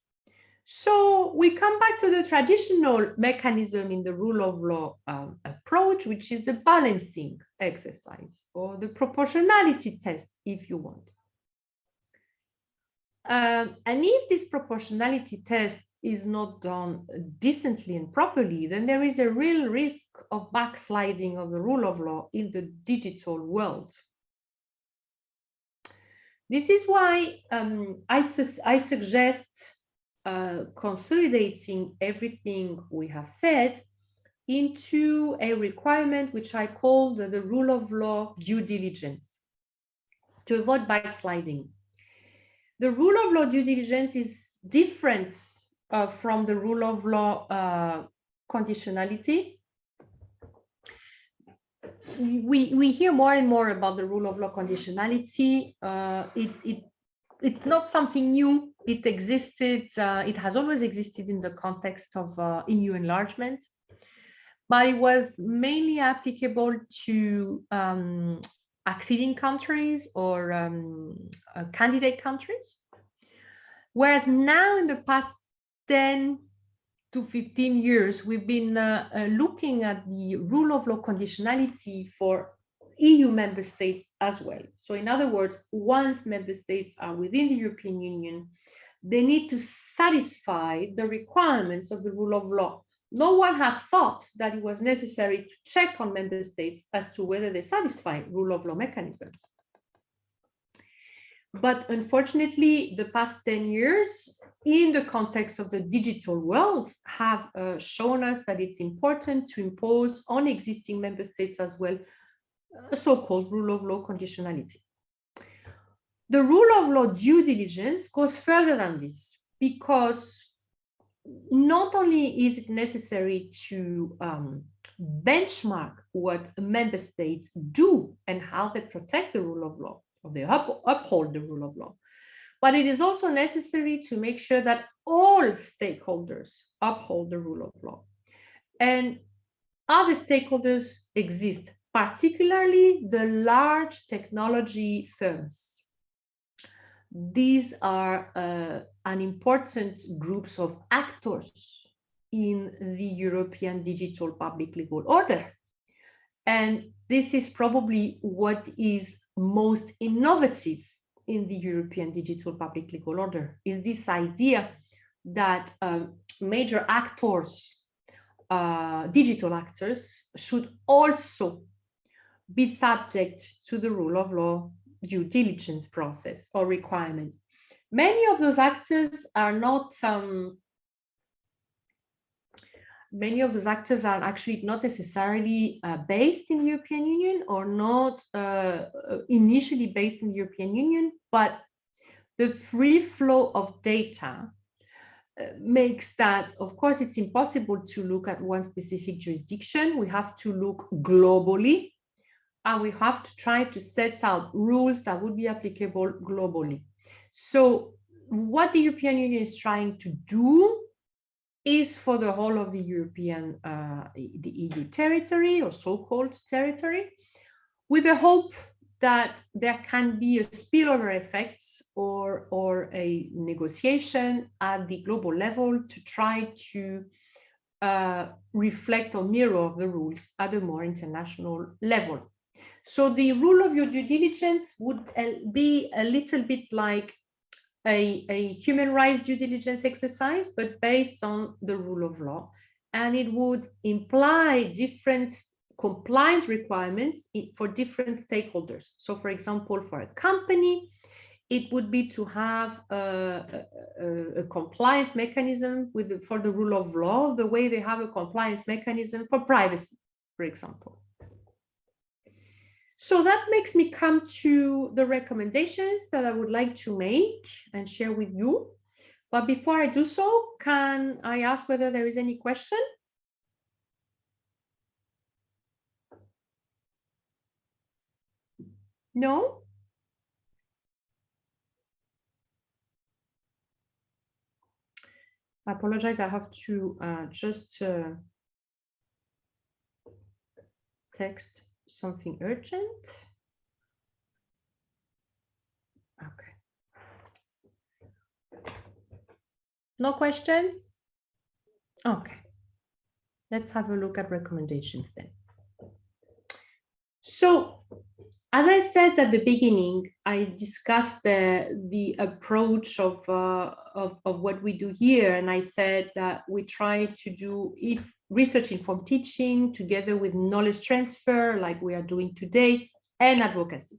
So we come back to the traditional mechanism in the rule of law approach, which is the balancing exercise or the proportionality test, if you want. And if this proportionality test is not done decently and properly, then there is a real risk of backsliding of the rule of law in the digital world. This is why I suggest consolidating everything we have said into a requirement which I call the rule of law due diligence to avoid backsliding. The rule of law due diligence is different from the rule of law conditionality. We hear more and more about the rule of law conditionality. It's not something new. It existed, it has always existed in the context of EU enlargement, but it was mainly applicable to acceding countries or candidate countries. Whereas now in the past 10 to 15 years, we've been looking at the rule of law conditionality for EU member states as well. So in other words, once member states are within the European Union, they need to satisfy the requirements of the rule of law. No one had thought that it was necessary to check on member states as to whether they satisfy rule of law mechanism. But unfortunately, the past 10 years, in the context of the digital world, have shown us that it's important to impose on existing member states as well a so-called rule of law conditionality. The rule of law due diligence goes further than this, because not only is it necessary to benchmark what member states do and how they protect the rule of law, or they uphold the rule of law, but it is also necessary to make sure that all stakeholders uphold the rule of law. And other stakeholders exist, particularly the large technology firms. These are an important groups of actors in the European digital public legal order. And this is probably what is most innovative in the European digital public legal order, is this idea that major actors, digital actors, should also be subject to the rule of law due diligence process or requirement. Many of those actors are not many of those actors are actually not necessarily based in the European Union, or not initially based in the European Union, but the free flow of data makes that, of course, it's impossible to look at one specific jurisdiction. We have to look globally, and we have to try to set out rules that would be applicable globally. So what the European Union is trying to do is for the whole of the European, the EU territory, or so-called territory, with the hope that there can be a spillover effect or a negotiation at the global level to try to reflect or mirror the rules at a more international level. So the rule of your due diligence would be a little bit like a human rights due diligence exercise, but based on the rule of law. And it would imply different compliance requirements for different stakeholders. So for example, for a company, it would be to have a compliance mechanism for the rule of law, the way they have a compliance mechanism for privacy, for example. So that makes me come to the recommendations that I would like to make and share with you. But before I do so, can I ask whether there is any question? No? I apologize, I have to just text something urgent. Okay. No questions? Okay. Let's have a look at recommendations then. So, as I said at the beginning, I discussed the approach of what we do here, and I said that we try to do research-informed teaching together with knowledge transfer, like we are doing today, and advocacy.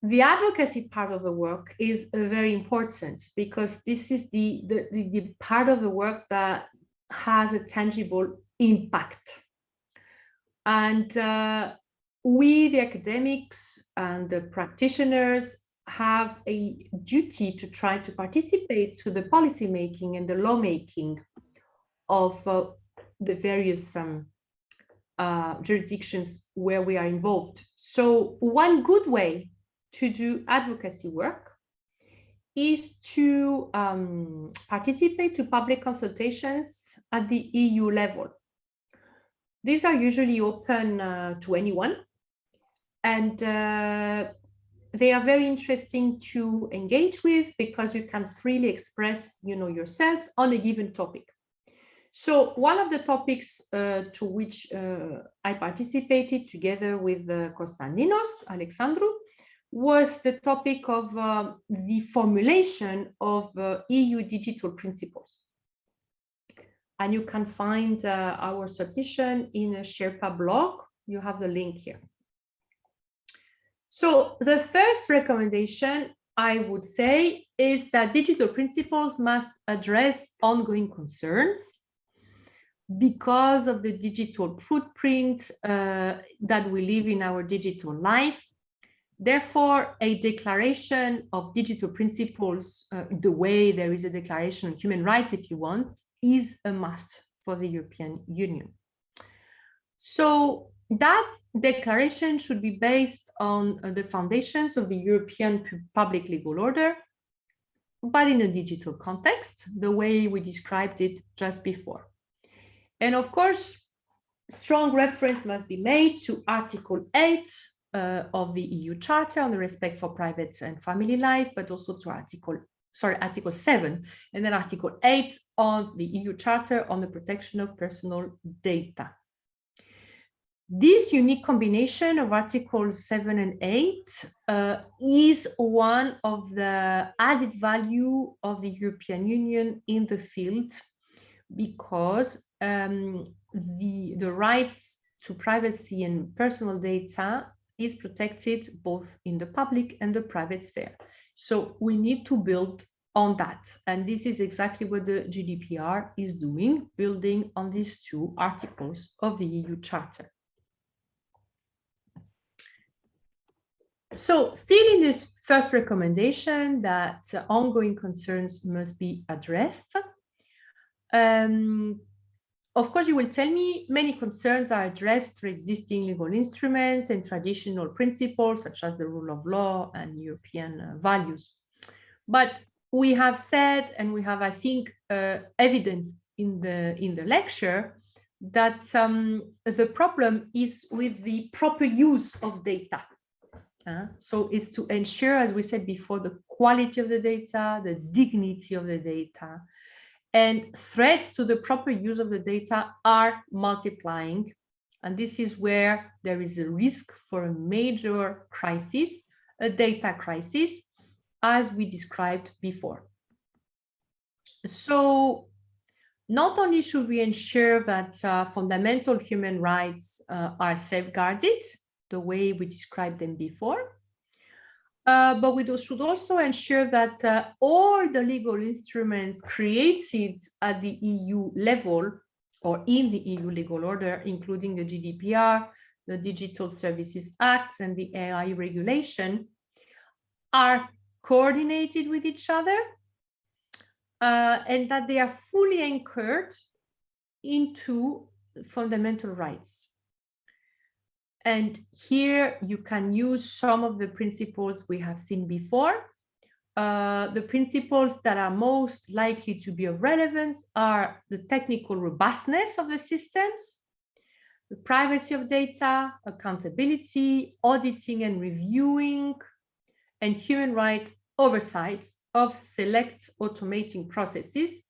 The advocacy part of the work is very important because this is the part of the work that has a tangible impact. And we, the academics and the practitioners, have a duty to try to participate to the policy making and the lawmaking of the various jurisdictions where we are involved. So one good way to do advocacy work is to participate to public consultations at the EU level. These are usually open to anyone, and they are very interesting to engage with because you can freely express, yourselves on a given topic. So one of the topics to which I participated together with Konstantinos Alexandrou was the topic of the formulation of EU digital principles. And you can find our submission in a Sherpa blog. You have the link here. So the first recommendation I would say is that digital principles must address ongoing concerns because of the digital footprint that we live in our digital life. Therefore, a declaration of digital principles, the way there is a declaration on human rights, if you want, is a must for the European Union. So that declaration should be based on the foundations of the European public legal order, but in a digital context, the way we described it just before. And of course, strong reference must be made to Article 8 of the EU Charter on the respect for private and family life, but also to Article 7, and then Article 8 on the EU Charter on the protection of personal data. This unique combination of Articles 7 and 8 is one of the added value of the European Union in the field, because the rights to privacy and personal data is protected both in the public and the private sphere. So we need to build on that. And this is exactly what the GDPR is doing, building on these two articles of the EU Charter. So still in this first recommendation that ongoing concerns must be addressed. Of course, you will tell me many concerns are addressed through existing legal instruments and traditional principles, such as the rule of law and European values. But we have said, and we have, I think, evidenced in the lecture, that the problem is with the proper use of data. So it's to ensure, as we said before, the quality of the data, the dignity of the data. And threats to the proper use of the data are multiplying. And this is where there is a risk for a major crisis, a data crisis, as we described before. So not only should we ensure that fundamental human rights are safeguarded, the way we described them before, but we should also ensure that all the legal instruments created at the EU level or in the EU legal order, including the GDPR, the Digital Services Act, and the AI regulation, are coordinated with each other, and that they are fully anchored into fundamental rights. And here you can use some of the principles we have seen before. The principles that are most likely to be of relevance are the technical robustness of the systems, the privacy of data, accountability, auditing and reviewing, and human rights oversight of select automating processes.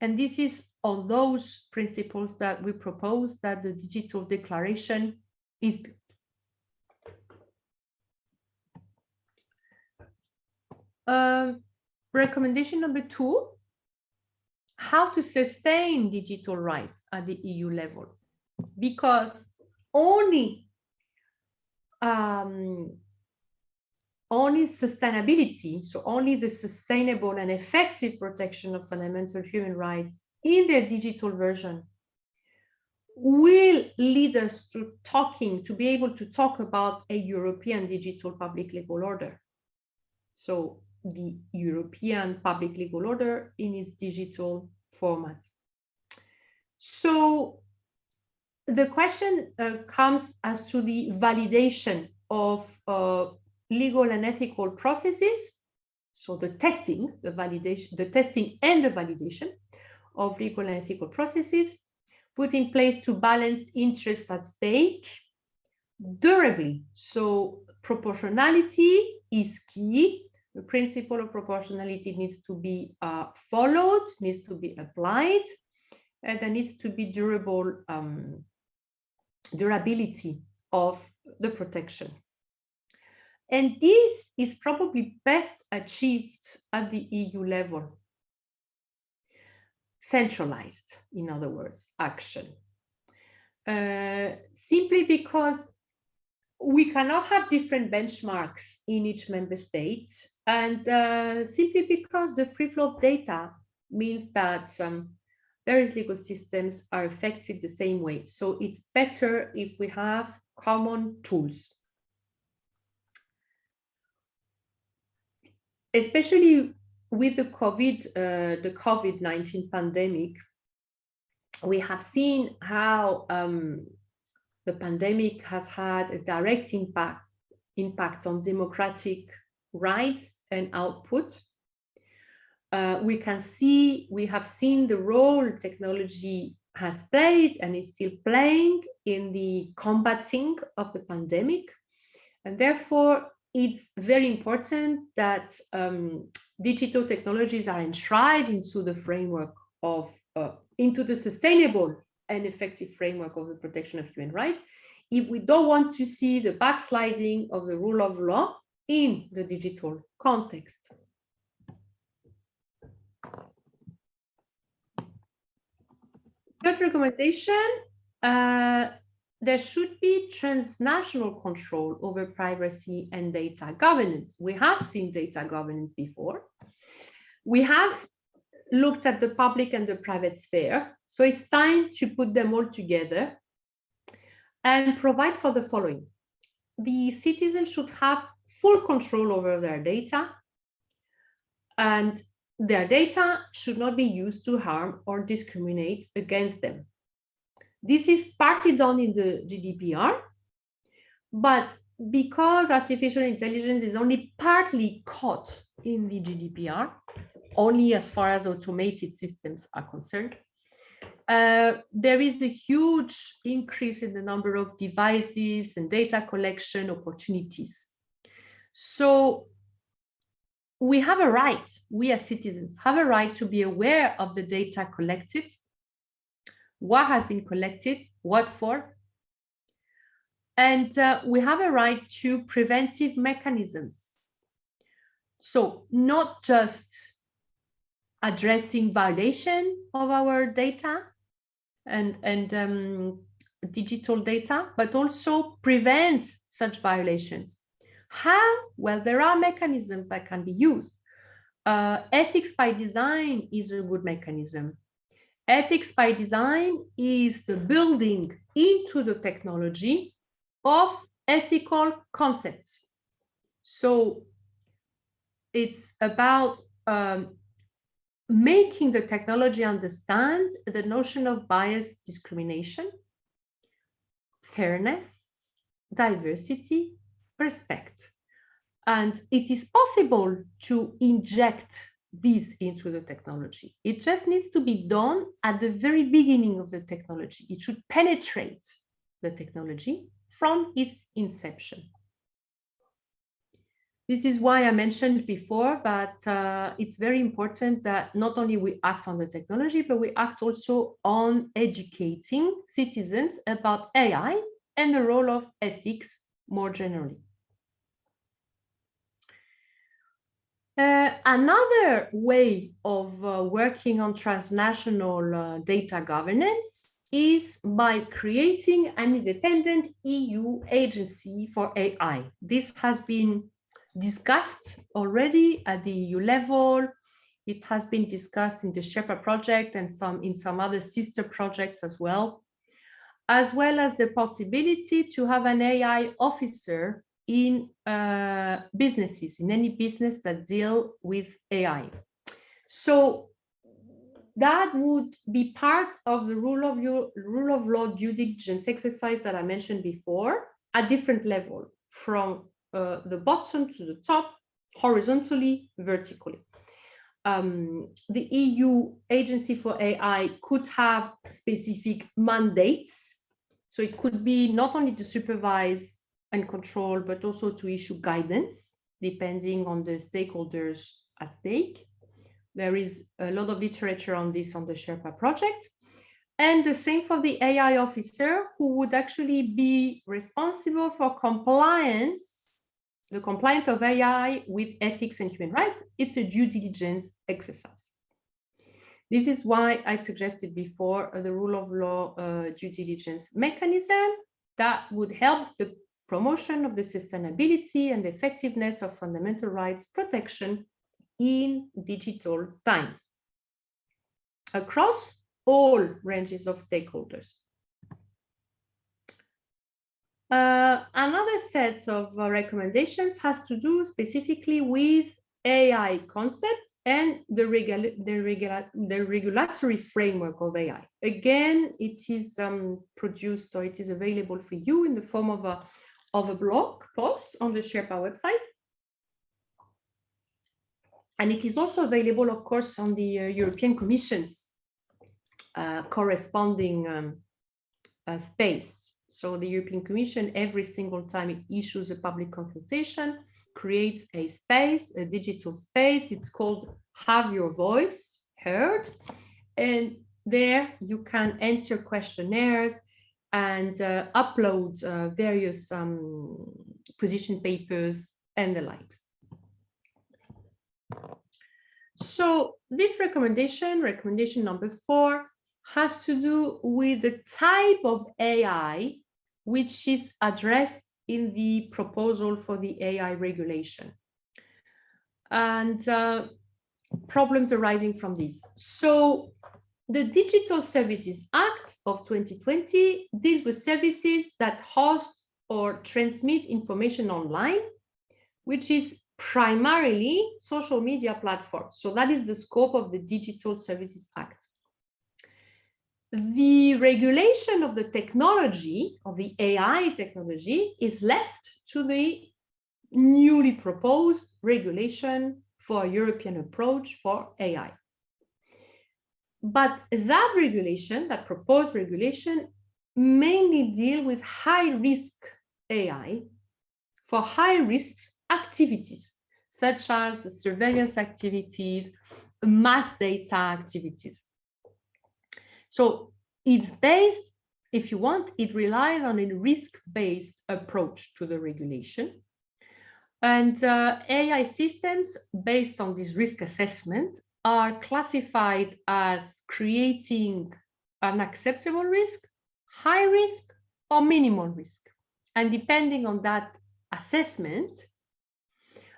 And this is on those principles that we propose that the digital declaration is built. Recommendation number 2, how to sustain digital rights at the EU level, because only sustainability, so only the sustainable and effective protection of fundamental human rights in their digital version will lead us to be able to talk about a European digital public legal order. So the European public legal order in its digital format. So the question comes as to the validation of legal and ethical processes. So the testing, the testing and the validation of legal and ethical processes put in place to balance interests at stake durably. So proportionality is key. The principle of proportionality needs to be followed, needs to be applied, and there needs to be durability of the protection. And this is probably best achieved at the EU level. Centralized, in other words, action. Simply because we cannot have different benchmarks in each member state, and simply because the free flow of data means that various legal systems are affected the same way. So it's better if we have common tools. Especially with the COVID-19 pandemic, we have seen how the pandemic has had a direct impact on democratic rights and output. We have seen the role technology has played and is still playing in the combating of the pandemic. And therefore, it's very important that digital technologies are enshrined into the framework of, into the sustainable and effective framework of the protection of human rights, if we don't want to see the backsliding of the rule of law in the digital context. Third recommendation, there should be transnational control over privacy and data governance. We have seen data governance before. We have looked at the public and the private sphere. So it's time to put them all together and provide for the following. The citizens should have full control over their data, and their data should not be used to harm or discriminate against them. This is partly done in the GDPR, but because artificial intelligence is only partly caught in the GDPR, only as far as automated systems are concerned, there is a huge increase in the number of devices and data collection opportunities. So we have a right, we as citizens have a right to be aware of the data collected, what has been collected, what for, and we have a right to preventive mechanisms. So not just addressing violation of our data and digital data, but also prevent such violations. How? Well, there are mechanisms that can be used. Ethics by design is a good mechanism. Ethics by design is the building into the technology of ethical concepts. So it's about making the technology understand the notion of bias, discrimination, fairness, diversity, respect. And it is possible to inject this into the technology. It just needs to be done at the very beginning of the technology. It should penetrate the technology from its inception. This is why I mentioned before, but it's very important that not only we act on the technology, but we act also on educating citizens about AI and the role of ethics more generally. Another way of working on transnational data governance is by creating an independent EU agency for AI. This has been discussed already at the EU level. It has been discussed in the Sherpa project and in some other sister projects as well as the possibility to have an AI officer in businesses, in any business that deal with AI. So that would be part of the rule of law due diligence exercise that I mentioned before, at different level, from the bottom to the top, horizontally, vertically. The EU Agency for AI could have specific mandates. So it could be not only to supervise and control, but also to issue guidance, depending on the stakeholders at stake. There is a lot of literature on this on the Sherpa project. And the same for the AI officer, who would actually be responsible for compliance, the compliance of AI with ethics and human rights. It's a due diligence exercise. This is why I suggested before the rule of law due diligence mechanism that would help the promotion of the sustainability and effectiveness of fundamental rights protection in digital times across all ranges of stakeholders. Another set of recommendations has to do specifically with AI concepts and the regulatory framework of AI. Again, it is produced, or it is available for you in the form of a blog post on the Sherpa website. And it is also available, of course, on the European Commission's corresponding space. So the European Commission, every single time it issues a public consultation, creates a space, a digital space. It's called Have Your Voice Heard. And there you can answer questionnaires and upload various position papers and the likes. So this recommendation number 4, has to do with the type of AI which is addressed in the proposal for the AI regulation, and problems arising from this. So the Digital Services Act of 2020 deals with services that host or transmit information online, which is primarily social media platforms. So that is the scope of the Digital Services Act. The regulation of the technology, of the AI technology, is left to the newly proposed regulation for a European approach for AI. But that regulation, that proposed regulation, mainly deal with high-risk AI for high-risk activities, such as surveillance activities, mass data activities. So it's based, if you want, it relies on a risk-based approach to the regulation. And AI systems based on this risk assessment are classified as creating an acceptable risk, high risk, or minimal risk. And depending on that assessment,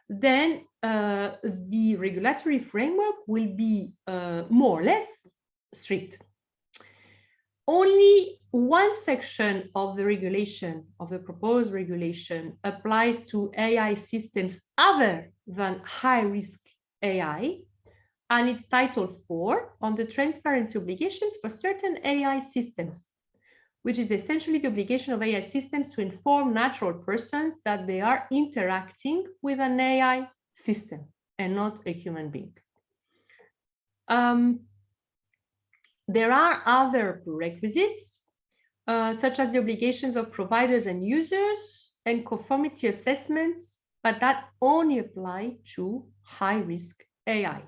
then the regulatory framework will be more or less strict. Only one section of the regulation, of the proposed regulation, applies to AI systems other than high-risk AI, and it's Title 4 on the transparency obligations for certain AI systems, which is essentially the obligation of AI systems to inform natural persons that they are interacting with an AI system and not a human being. There are other prerequisites, such as the obligations of providers and users and conformity assessments but that only applies to high-risk AI.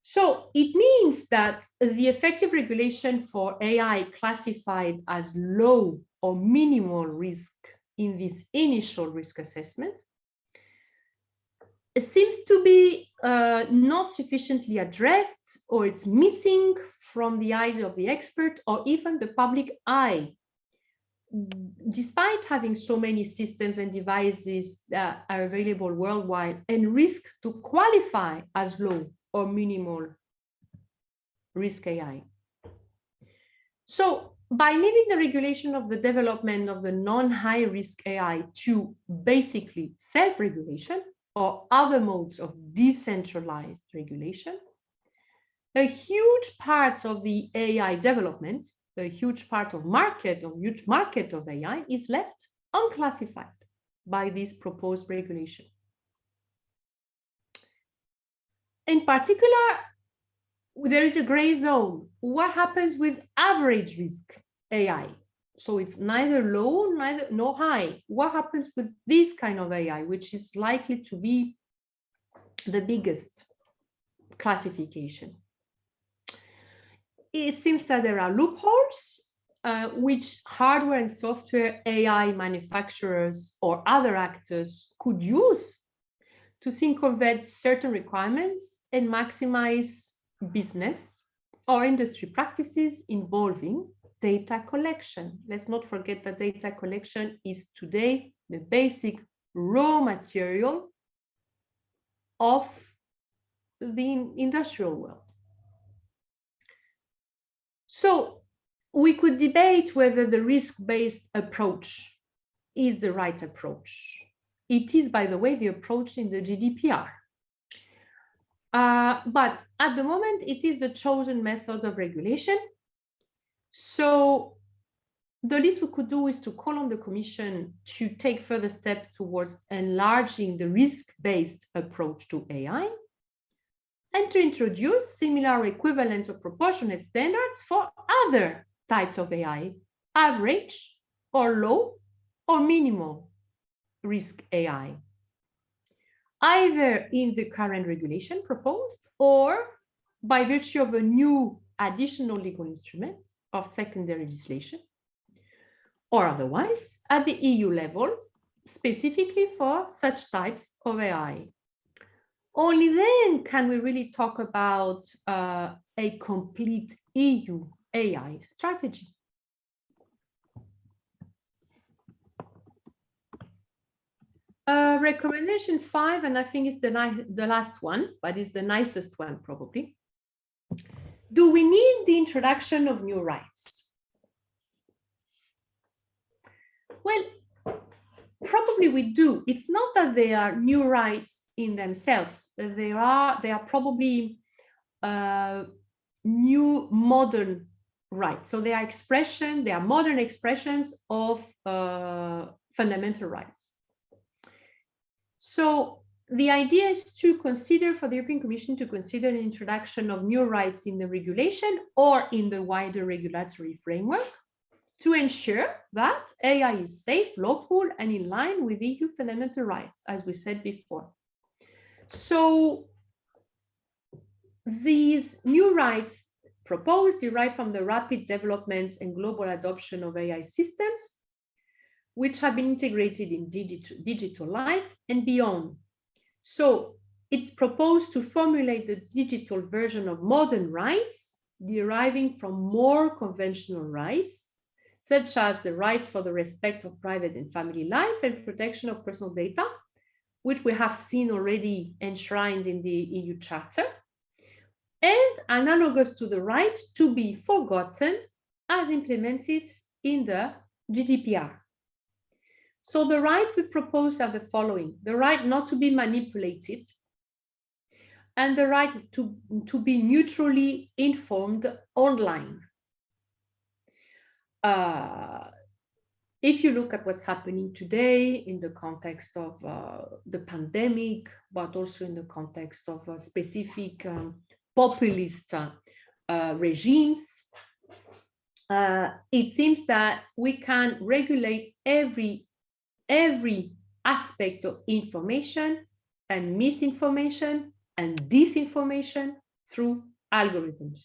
So it means that the effective regulation for AI classified as low or minimal risk in this initial risk assessment, it seems to be not sufficiently addressed, or it's missing from the eye of the expert or even the public eye. Despite having so many systems and devices that are available worldwide and risk to qualify as low or minimal risk AI. So by leaving the regulation of the development of the non-high risk AI to basically self-regulation or other modes of decentralized regulation, a huge part of the AI development, a huge part of huge market of AI is left unclassified by this proposed regulation. In particular, there is a gray zone. What happens with average risk AI? So it's neither low, nor high. What happens with this kind of AI, which is likely to be the biggest classification? It seems that there are loopholes which hardware and software AI manufacturers or other actors could use to circumvent certain requirements and maximize business or industry practices involving data collection. Let's not forget that data collection is today the basic raw material of the industrial world. So we could debate whether the risk-based approach is the right approach. It is, by the way, the approach in the GDPR. But at the moment, it is the chosen method of regulation. So the least we could do is to call on the Commission to take further steps towards enlarging the risk-based approach to AI and to introduce similar, equivalent, or proportionate standards for other types of AI, average or low or minimal risk AI, either in the current regulation proposed or by virtue of a new additional legal instrument of secondary legislation, or otherwise at the EU level, specifically for such types of AI. Only then can we really talk about a complete EU AI strategy. Recommendation 5, and I think it's the last one, but it's the nicest one probably. Do we need the introduction of new rights? Well, probably we do. It's not that they are new rights in themselves. They are probably new modern rights. So they are modern expressions of fundamental rights. So the idea is to consider, for the European Commission to consider the introduction of new rights in the regulation or in the wider regulatory framework to ensure that AI is safe, lawful, and in line with EU fundamental rights, as we said before. So these new rights proposed derive from the rapid development and global adoption of AI systems, which have been integrated in digital life and beyond. So it's proposed to formulate the digital version of modern rights deriving from more conventional rights, such as the rights for the respect of private and family life and protection of personal data, which we have seen already enshrined in the EU Charter, and analogous to the right to be forgotten as implemented in the GDPR. So the rights we propose are the following: the right not to be manipulated, and the right to be neutrally informed online. If you look at what's happening today in the context of the pandemic, but also in the context of specific populist regimes, it seems that we can regulate every aspects of information and misinformation and disinformation through algorithms.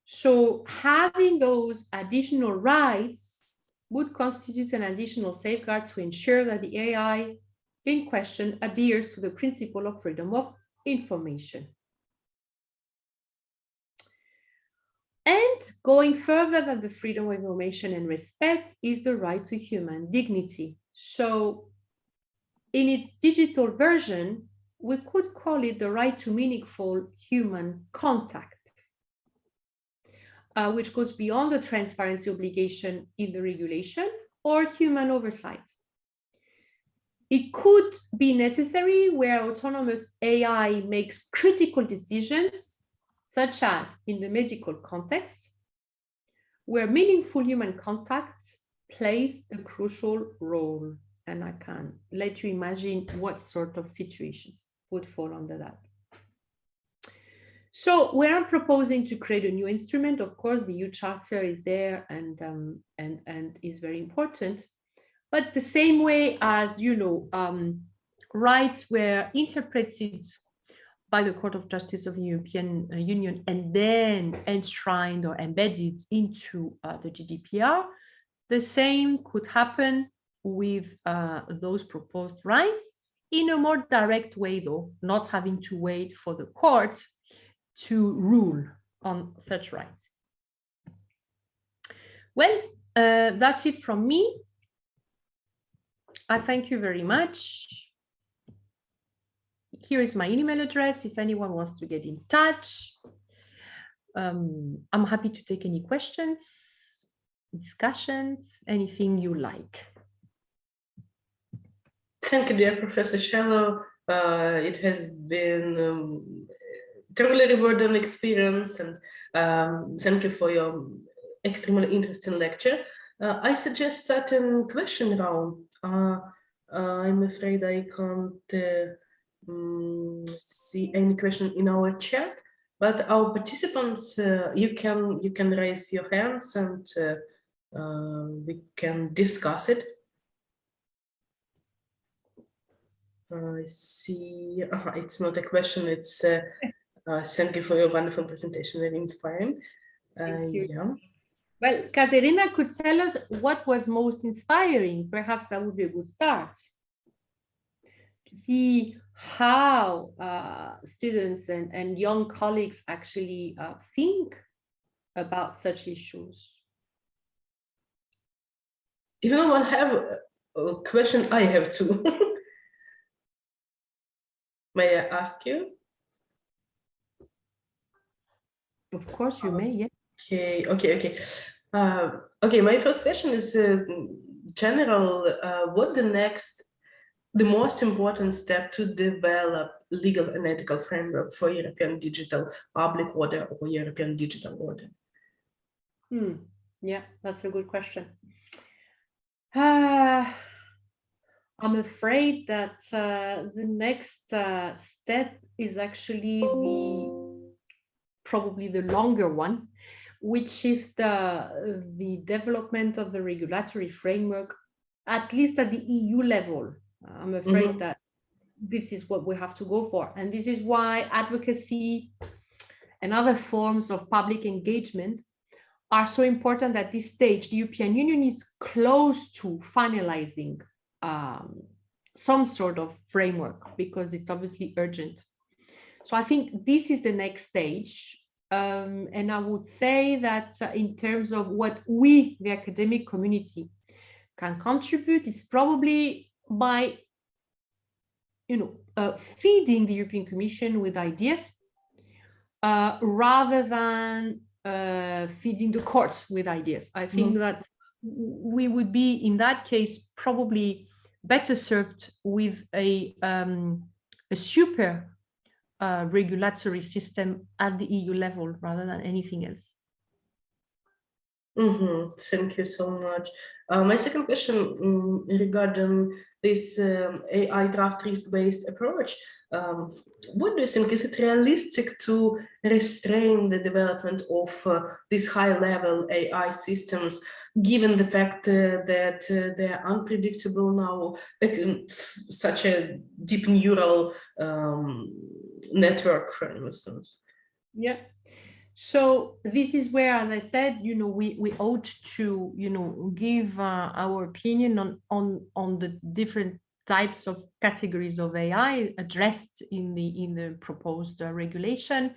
So having those additional rights would constitute an additional safeguard to ensure that the AI in question adheres to the principle of freedom of information. And going further than the freedom of information and respect is the right to human dignity. So in its digital version, we could call it the right to meaningful human contact, which goes beyond the transparency obligation in the regulation or human oversight. It could be necessary where autonomous AI makes critical decisions, such as in the medical context, where meaningful human contact plays a crucial role. And I can let you imagine what sort of situations would fall under that. So we are proposing to create a new instrument. Of course, the EU Charter is there and is very important. But the same way as, you know, rights were interpreted by the Court of Justice of the European Union and then enshrined or embedded into the GDPR, the same could happen with those proposed rights in a more direct way, though, not having to wait for the court to rule on such rights. Well, that's it from me. I thank you very much. Here is my email address if anyone wants to get in touch. I'm happy to take any questions, discussions, anything you like. Thank you, dear Professor Shaelou. It has been truly rewarding experience, and thank you for your extremely interesting lecture. I suggest starting question round. I'm afraid I can't see any question in our chat, but our participants, you can raise your hands and we can discuss it. I see. It's not a question. It's thank you for your wonderful presentation. Very inspiring. Thank you. Yeah. Well, Katerina could tell us what was most inspiring. Perhaps that would be a good start. To see how students and young colleagues actually think about such issues. If no one have a question, I have two. May I ask you? Of course, you may, yes. Okay. Okay, my first question is general. What the most important step to develop legal and ethical framework for European digital public order or European digital order? Yeah, that's a good question. I'm afraid that the next step is actually probably the longer one, which is the development of the regulatory framework, at least at the EU level. I'm afraid that this is what we have to go for. And this is why advocacy and other forms of public engagement are so important at this stage. The European Union is close to finalizing some sort of framework because it's obviously urgent. So I think this is the next stage. And I would say that in terms of what we, the academic community, can contribute is probably by, feeding the European Commission with ideas rather than feeding the courts with ideas. I think that we would be, in that case, probably better served with a super regulatory system at the EU level rather than anything else. Thank you so much. My second question regarding this AI draft risk-based approach. What do you think? Is it realistic to restrain the development of these high-level AI systems, given the fact that they are unpredictable now, such a deep neural network, for instance? Yeah. So this is where, as I said, we ought to, give our opinion on the different types of categories of AI addressed in the proposed regulation,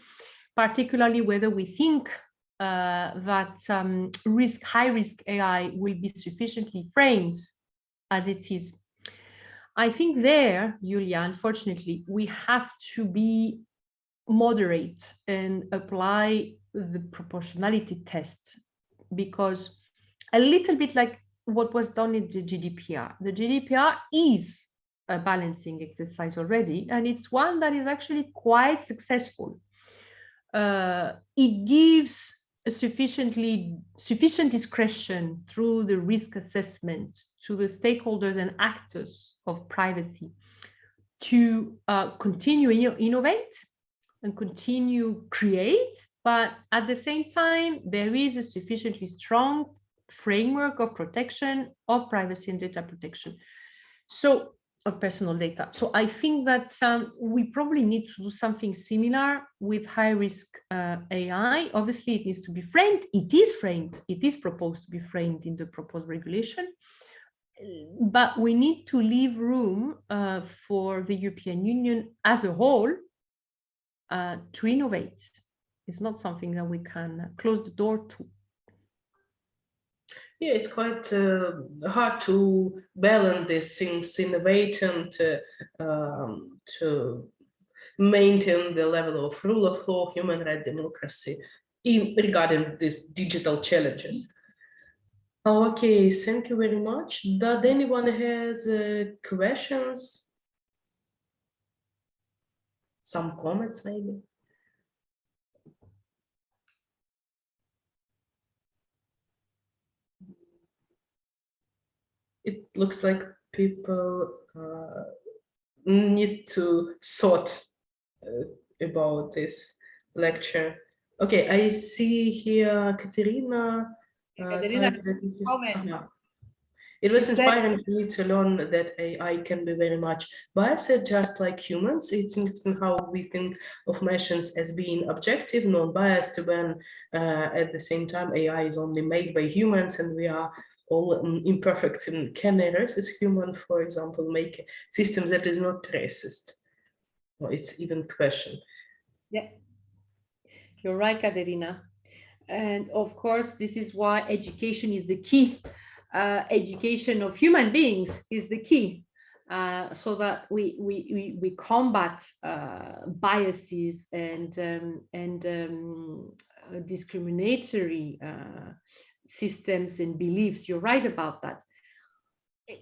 particularly whether we think that high-risk AI will be sufficiently framed as it is. I think there, Julia, unfortunately, we have to be moderate and apply the proportionality test, because a little bit like what was done in the GDPR. The GDPR is a balancing exercise already, and it's one that is actually quite successful. It gives a sufficient discretion through the risk assessment to the stakeholders and actors of privacy to continue innovate and continue create, but at the same time, there is a sufficiently strong framework of protection of privacy and data protection, so of personal data. So I think that we probably need to do something similar with high-risk AI. Obviously, it needs to be framed. It is framed. It is proposed to be framed in the proposed regulation. But we need to leave room for the European Union as a whole to innovate. It's not something that we can close the door to. Yeah, it's quite hard to balance these things, innovate and to maintain the level of rule of law, human rights, democracy regarding these digital challenges. Okay, thank you very much. Does anyone has questions? Some comments, maybe? It looks like people need to thought about this lecture. Okay, I see here Katerina. Comment. It was inspiring for me to learn that AI can be very much biased, just like humans. It's interesting how we think of machines as being objective, non-biased, when at the same time AI is only made by humans and we are all imperfect and can errors as human, for example, make a system that is not racist. Or it's even question. Yeah, you're right, Katerina. And of course, this is why education is the key. Education of human beings is the key, so that we combat biases and discriminatory systems and beliefs. You're right about that.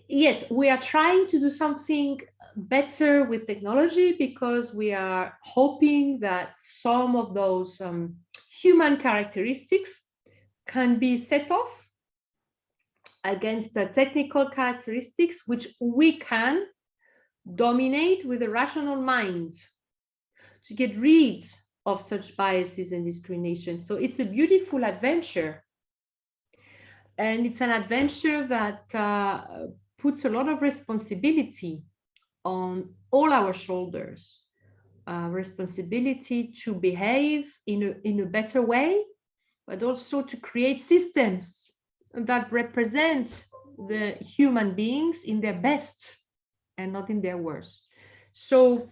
Yes, we are trying to do something better with technology because we are hoping that some of those human characteristics can be set off against the technical characteristics which we can dominate with a rational mind to get rid of such biases and discrimination. So it's a beautiful adventure. And it's an adventure that puts a lot of responsibility on all our shoulders. Responsibility to behave in a better way, but also to create systems that represent the human beings in their best and not in their worst. So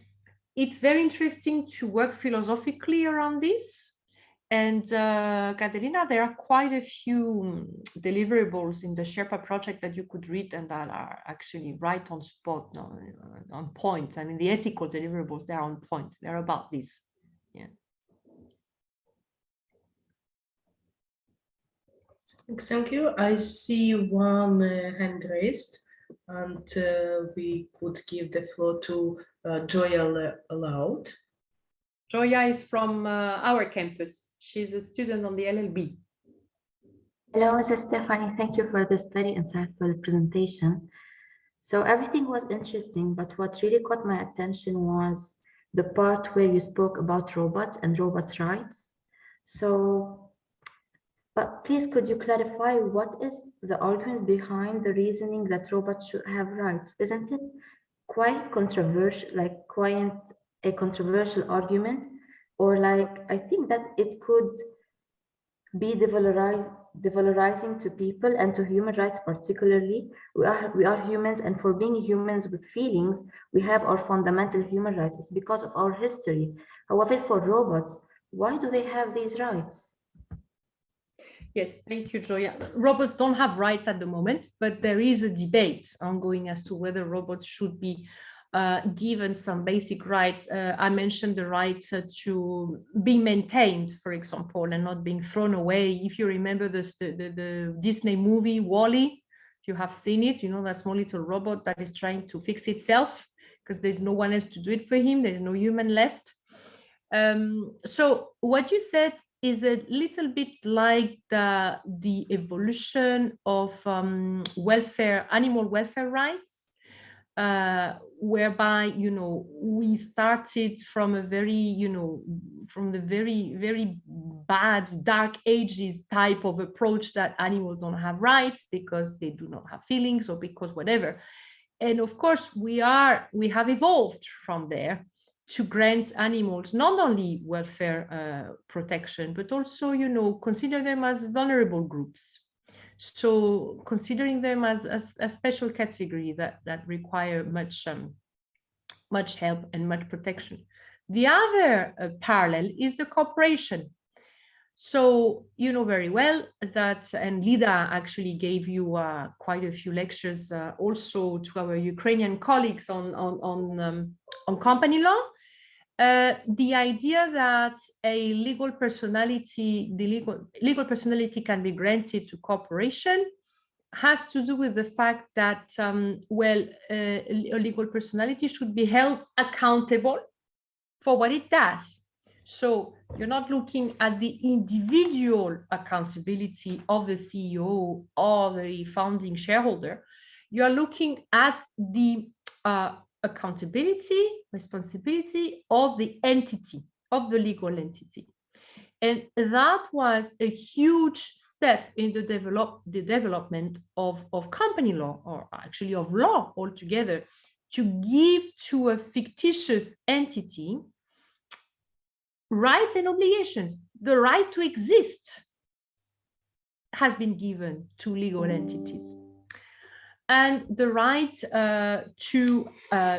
it's very interesting to work philosophically around this. And Katerina, there are quite a few deliverables in the Sherpa project that you could read and that are actually right on spot, on point. I mean, the ethical deliverables, they're on point. They're about this. Yeah. Thank you. I see one hand raised, and we could give the floor to Joya Laulhé. Joya is from our campus. She's a student on the LLB. Hello, Mrs. Stephanie. Thank you for this very insightful presentation. So everything was interesting, but what really caught my attention was the part where you spoke about robots and robots' rights. So, but please, could you clarify what is the argument behind the reasoning that robots should have rights? Isn't it quite controversial, like quite a controversial argument? Or like, I think that it could be devalorizing to people and to human rights particularly. We are humans, and for being humans with feelings, we have our fundamental human rights. It's because of our history. However, for robots, why do they have these rights? Yes, thank you, Joya. Robots don't have rights at the moment, but there is a debate ongoing as to whether robots should be given some basic rights. I mentioned the right to be maintained, for example, and not being thrown away. If you remember the Disney movie WALL-E, if you have seen it, you know, that small little robot that is trying to fix itself because there's no one else to do it for him. There's no human left. So what you said is a little bit like the evolution of animal welfare rights, whereby, you know, we started from a very, from the very, very bad dark ages type of approach that animals don't have rights because they do not have feelings or because whatever. And of course, we have evolved from there to grant animals not only welfare protection, but also, consider them as vulnerable groups. So considering them as a special category that require much help and much protection. The other parallel is the cooperation. So you know very well that, and Lida actually gave you quite a few lectures also to our Ukrainian colleagues on company law. The idea that a legal personality, legal personality can be granted to corporation has to do with the fact that, a legal personality should be held accountable for what it does. So you're not looking at the individual accountability of the CEO or the founding shareholder. You are looking at the accountability, responsibility of the entity, of the legal entity. And that was a huge step in the development of company law, or actually of law altogether, to give to a fictitious entity rights and obligations. The right to exist has been given to legal entities. And the right to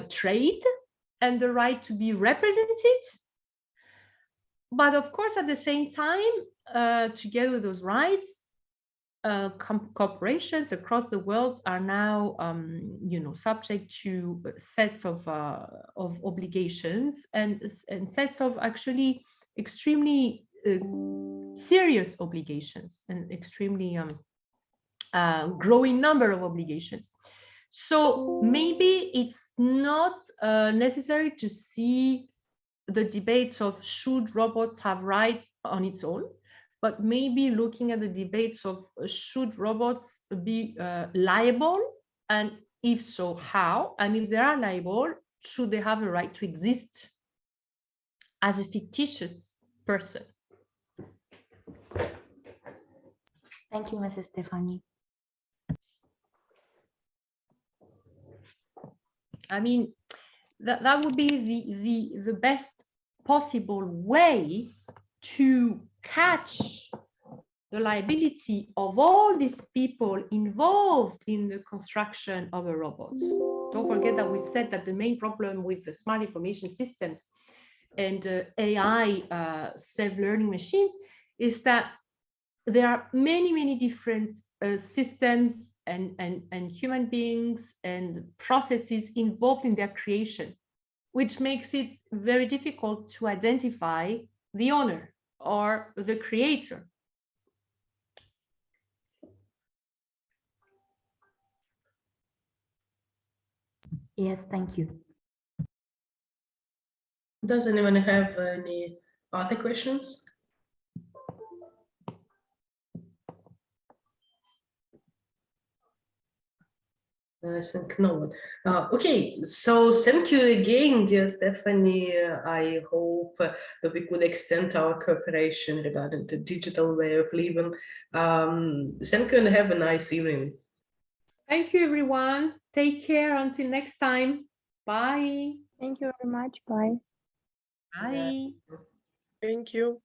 trade and the right to be represented. But of course, at the same time, together with those rights, corporations across the world are now, subject to sets of obligations and sets of actually extremely serious obligations and extremely growing number of obligations. So maybe it's not necessary to see the debates of should robots have rights on its own, but maybe looking at the debates of should robots be liable, and if so, how? And if they are liable, should they have a right to exist as a fictitious person? Thank you, Mrs. Stephanie. I mean, that would be the best possible way to catch the liability of all these people involved in the construction of a robot. Don't forget that we said that the main problem with the smart information systems and AI self-learning machines is that there are many different systems and human beings and processes involved in their creation, which makes it very difficult to identify the owner or the creator. Yes, thank you. Does anyone have any other questions? I think no one. Okay, so thank you again, dear Stephanie. I hope that we could extend our cooperation regarding the digital way of living. Thank you and have a nice evening. Thank you, everyone. Take care until next time. Bye. Thank you very much. Bye. Bye. Thank you.